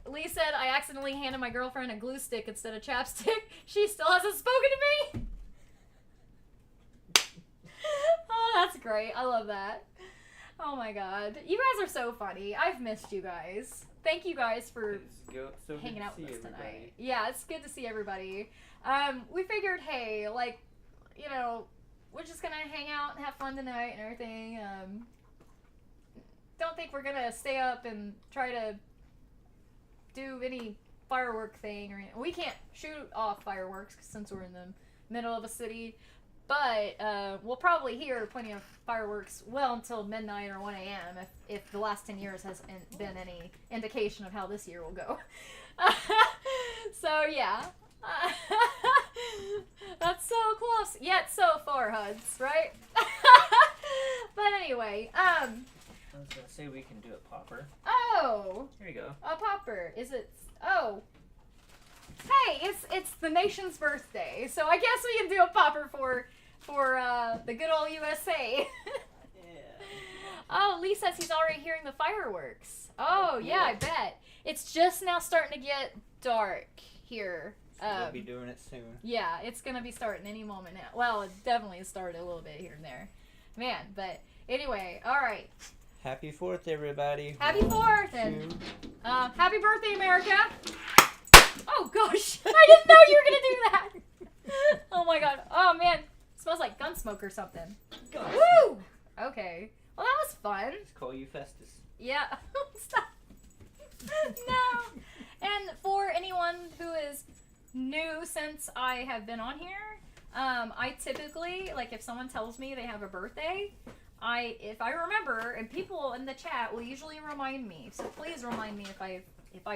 Lee said I accidentally handed my girlfriend a glue stick instead of chapstick. She still hasn't spoken to me. Oh, that's great. I love that. Oh my god. You guys are so funny. I've missed you guys. Thank you guys for hanging out with us tonight. Yeah, it's good to see everybody. We figured, hey, like, you know, we're just gonna hang out and have fun tonight and everything. Don't think we're gonna stay up and try to do any firework thing or anything. We can't shoot off fireworks since we're in the middle of a city. But we'll probably hear plenty of fireworks well until midnight or 1 a.m. if the last 10 years has been any indication of how this year will go. So, yeah. That's so close, yet so far, HUDs, right? But anyway, I was gonna say we can do a popper. Oh, Here you go. a popper. Is it? Oh. Hey, it's the nation's birthday, so I guess we can do a popper for the good old USA. Yeah. Oh, Lee says he's already hearing the fireworks. Oh, yeah, I bet. It's just now starting to get dark here. We'll be doing it soon. Yeah, it's going to be starting any moment now. Well, it definitely started a little bit here and there. Man, but anyway, all right. Happy 4th, everybody. Happy 4th, and happy birthday, America. Oh, gosh. I didn't know you were going to do that. Oh, my God. Oh, man. It smells like gun smoke or something. Woo! Okay. Well, that was fun. Let's call you Festus. Yeah. Stop. No. And for anyone who is new since I have been on here, I typically, like, if someone tells me they have a birthday, if I remember, and people in the chat will usually remind me, so please remind me if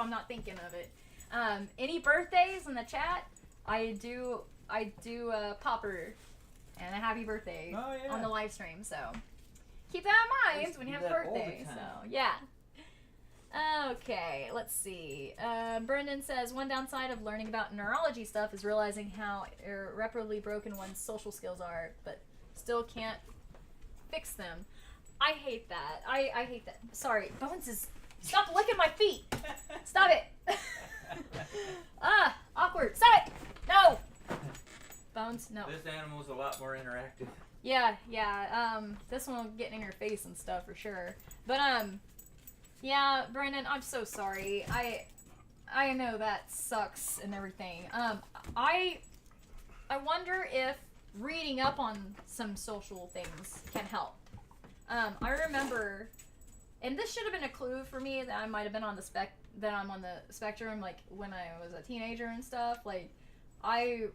I'm not thinking of it. Any birthdays in the chat, I do a popper and a happy birthday on the live stream, so keep that in mind when you have a birthday. So yeah. Okay, let's see. Brendan says, one downside of learning about neurology stuff is realizing how irreparably broken one's social skills are, but still can't fix them. I hate that. I hate that. Sorry, Bones is... Stop licking my feet! Stop it! Awkward. Stop it! No! Bones, no. This animal's a lot more interactive. Yeah. This one will get in your face and stuff for sure. But, yeah, Brandon, I'm so sorry. I know that sucks and everything. I wonder if reading up on some social things can help. I remember, and this should have been a clue for me that I might have been on that I'm on the spectrum, like when I was a teenager and stuff. Like, I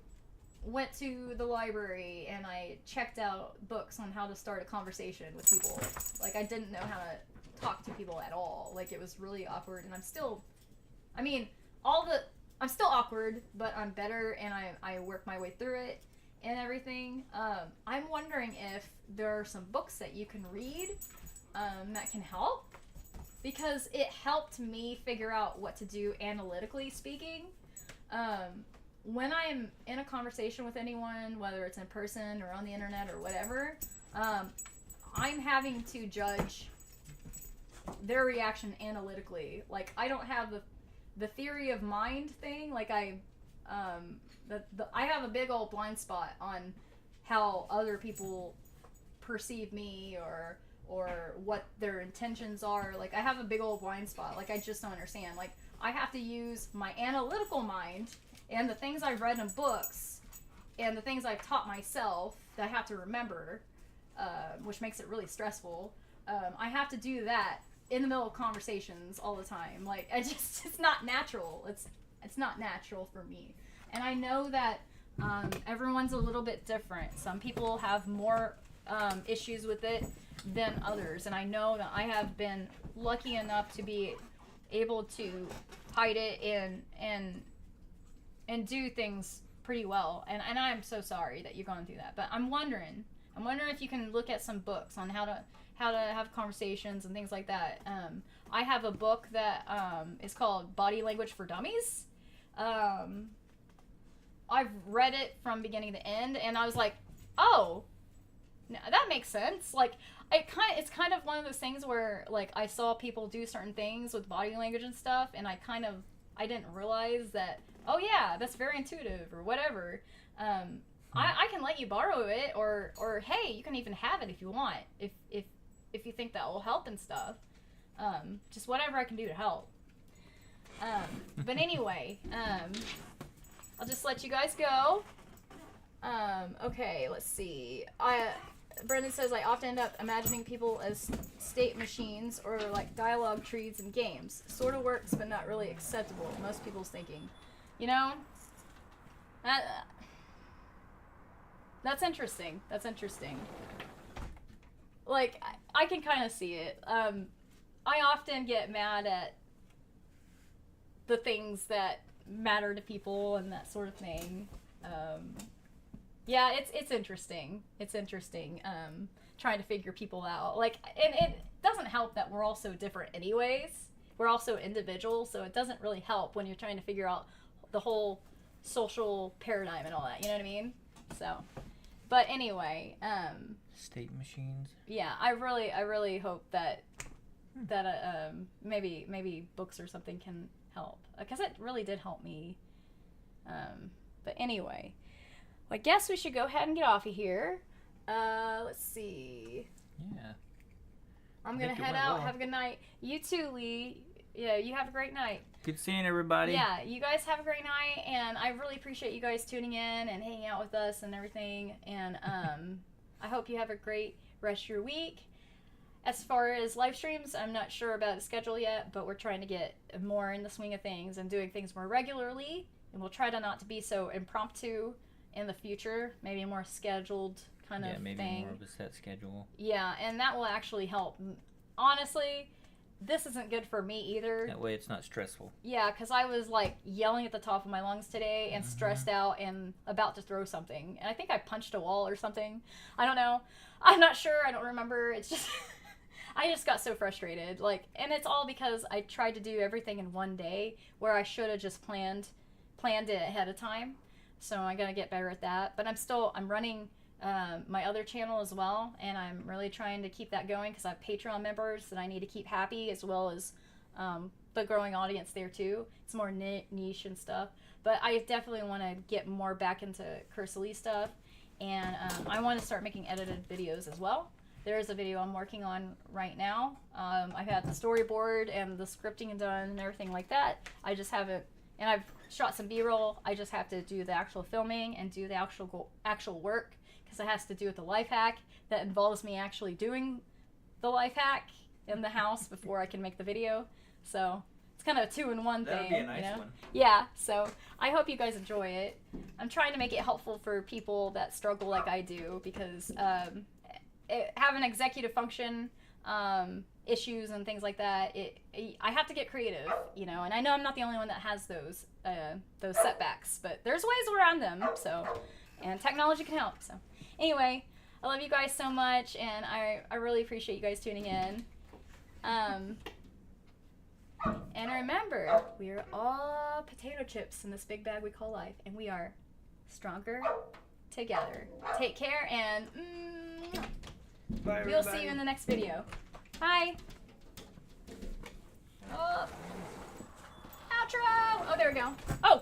went to the library and I checked out books on how to start a conversation with people. Like, I didn't know how to talk to people at all. Like, it was really awkward, and I'm still awkward, but I'm better, and I work my way through it and everything. I'm wondering if there are some books that you can read that can help, because it helped me figure out what to do analytically speaking. When I'm in a conversation with anyone, whether it's in person or on the internet or whatever, I'm having to judge their reaction analytically. Like, I don't have the theory of mind thing. Like, I have a big old blind spot on how other people perceive me or what their intentions are. Like, I have a big old blind spot. Like, I just don't understand. Like, I have to use my analytical mind and the things I've read in books and the things I've taught myself that I have to remember, which makes it really stressful. I have to do that in the middle of conversations all the time. Like, it's not natural. It's not natural for me. And I know that everyone's a little bit different. Some people have more issues with it than others. And I know that I have been lucky enough to be able to hide it and do things pretty well. And I'm so sorry that you're going through that. But I'm wondering if you can look at some books on how to have conversations and things like that. I have a book that is called Body Language for Dummies. I've read it from beginning to end, and I was like, oh, no, that makes sense. Like, it's kind of one of those things where, like, I saw people do certain things with body language and stuff, and I didn't realize that, oh yeah, that's very intuitive or whatever. I can let you borrow it, or hey, you can even have it if you want, if you think that will help and stuff. Just whatever I can do to help. But anyway, I'll just let you guys go. Okay, let's see. Brendan says, I often end up imagining people as state machines or like dialogue trees in games. Sort of works, but not really acceptable. Most people's thinking. You know? That's interesting. That's interesting. Like, I can kind of see it. I often get mad at the things that matter to people and that sort of thing. Yeah, it's interesting. It's interesting. Trying to figure people out. Like, and it doesn't help that we're all so different anyways. We're also individuals, so it doesn't really help when you're trying to figure out the whole social paradigm and all that. You know what I mean? So, but anyway, State machines. yeah, I really hope that maybe books or something can help, because it really did help me. But anyway, I guess we should go ahead and get off of here. Let's see. Yeah. I'm gonna head out. Have a good night. You too, Lee. Yeah, you have a great night. Good seeing everybody. Yeah, you guys have a great night, and I really appreciate you guys tuning in and hanging out with us and everything. And I hope you have a great rest of your week. As far as live streams, I'm not sure about the schedule yet, but we're trying to get more in the swing of things and doing things more regularly. And we'll try to not to be so impromptu in the future. Maybe a more scheduled kind of maybe thing. more of a set schedule. Yeah, and that will actually help. Honestly, this isn't good for me either. That way it's not stressful. Yeah, because I was like yelling at the top of my lungs today and stressed out and about to throw something. And I think I punched a wall or something. I don't know. I'm not sure. I don't remember. It's just, I just got so frustrated. Like, and it's all because I tried to do everything in one day where I should have just planned it ahead of time. So I gotta get better at that. But I'm running my other channel as well, and I'm really trying to keep that going because I have Patreon members that I need to keep happy, as well as the growing audience there too. It's more niche and stuff, but I definitely want to get more back into CarissaLicious stuff, and I want to start making edited videos as well. There is a video I'm working on right now. I've had the storyboard and the scripting done and everything like that. I just haven't, and I've shot some B-roll. I just have to do the actual filming and do the actual work, because it has to do with the life hack that involves me actually doing the life hack in the house before I can make the video. So it's kind of a 2-in-1 That would thing. be a nice you know? one. Yeah, so I hope you guys enjoy it. I'm trying to make it helpful for people that struggle like I do, because having executive function issues and things like that, I have to get creative, you know, and I know I'm not the only one that has those setbacks, but there's ways around them, so, and technology can help. So anyway, I love you guys so much, and I really appreciate you guys tuning in. And remember, we are all potato chips in this big bag we call life, and we are stronger together. Take care, and Bye, we'll see you in the next video. Bye. Oh. Outro. Oh, there we go. Oh.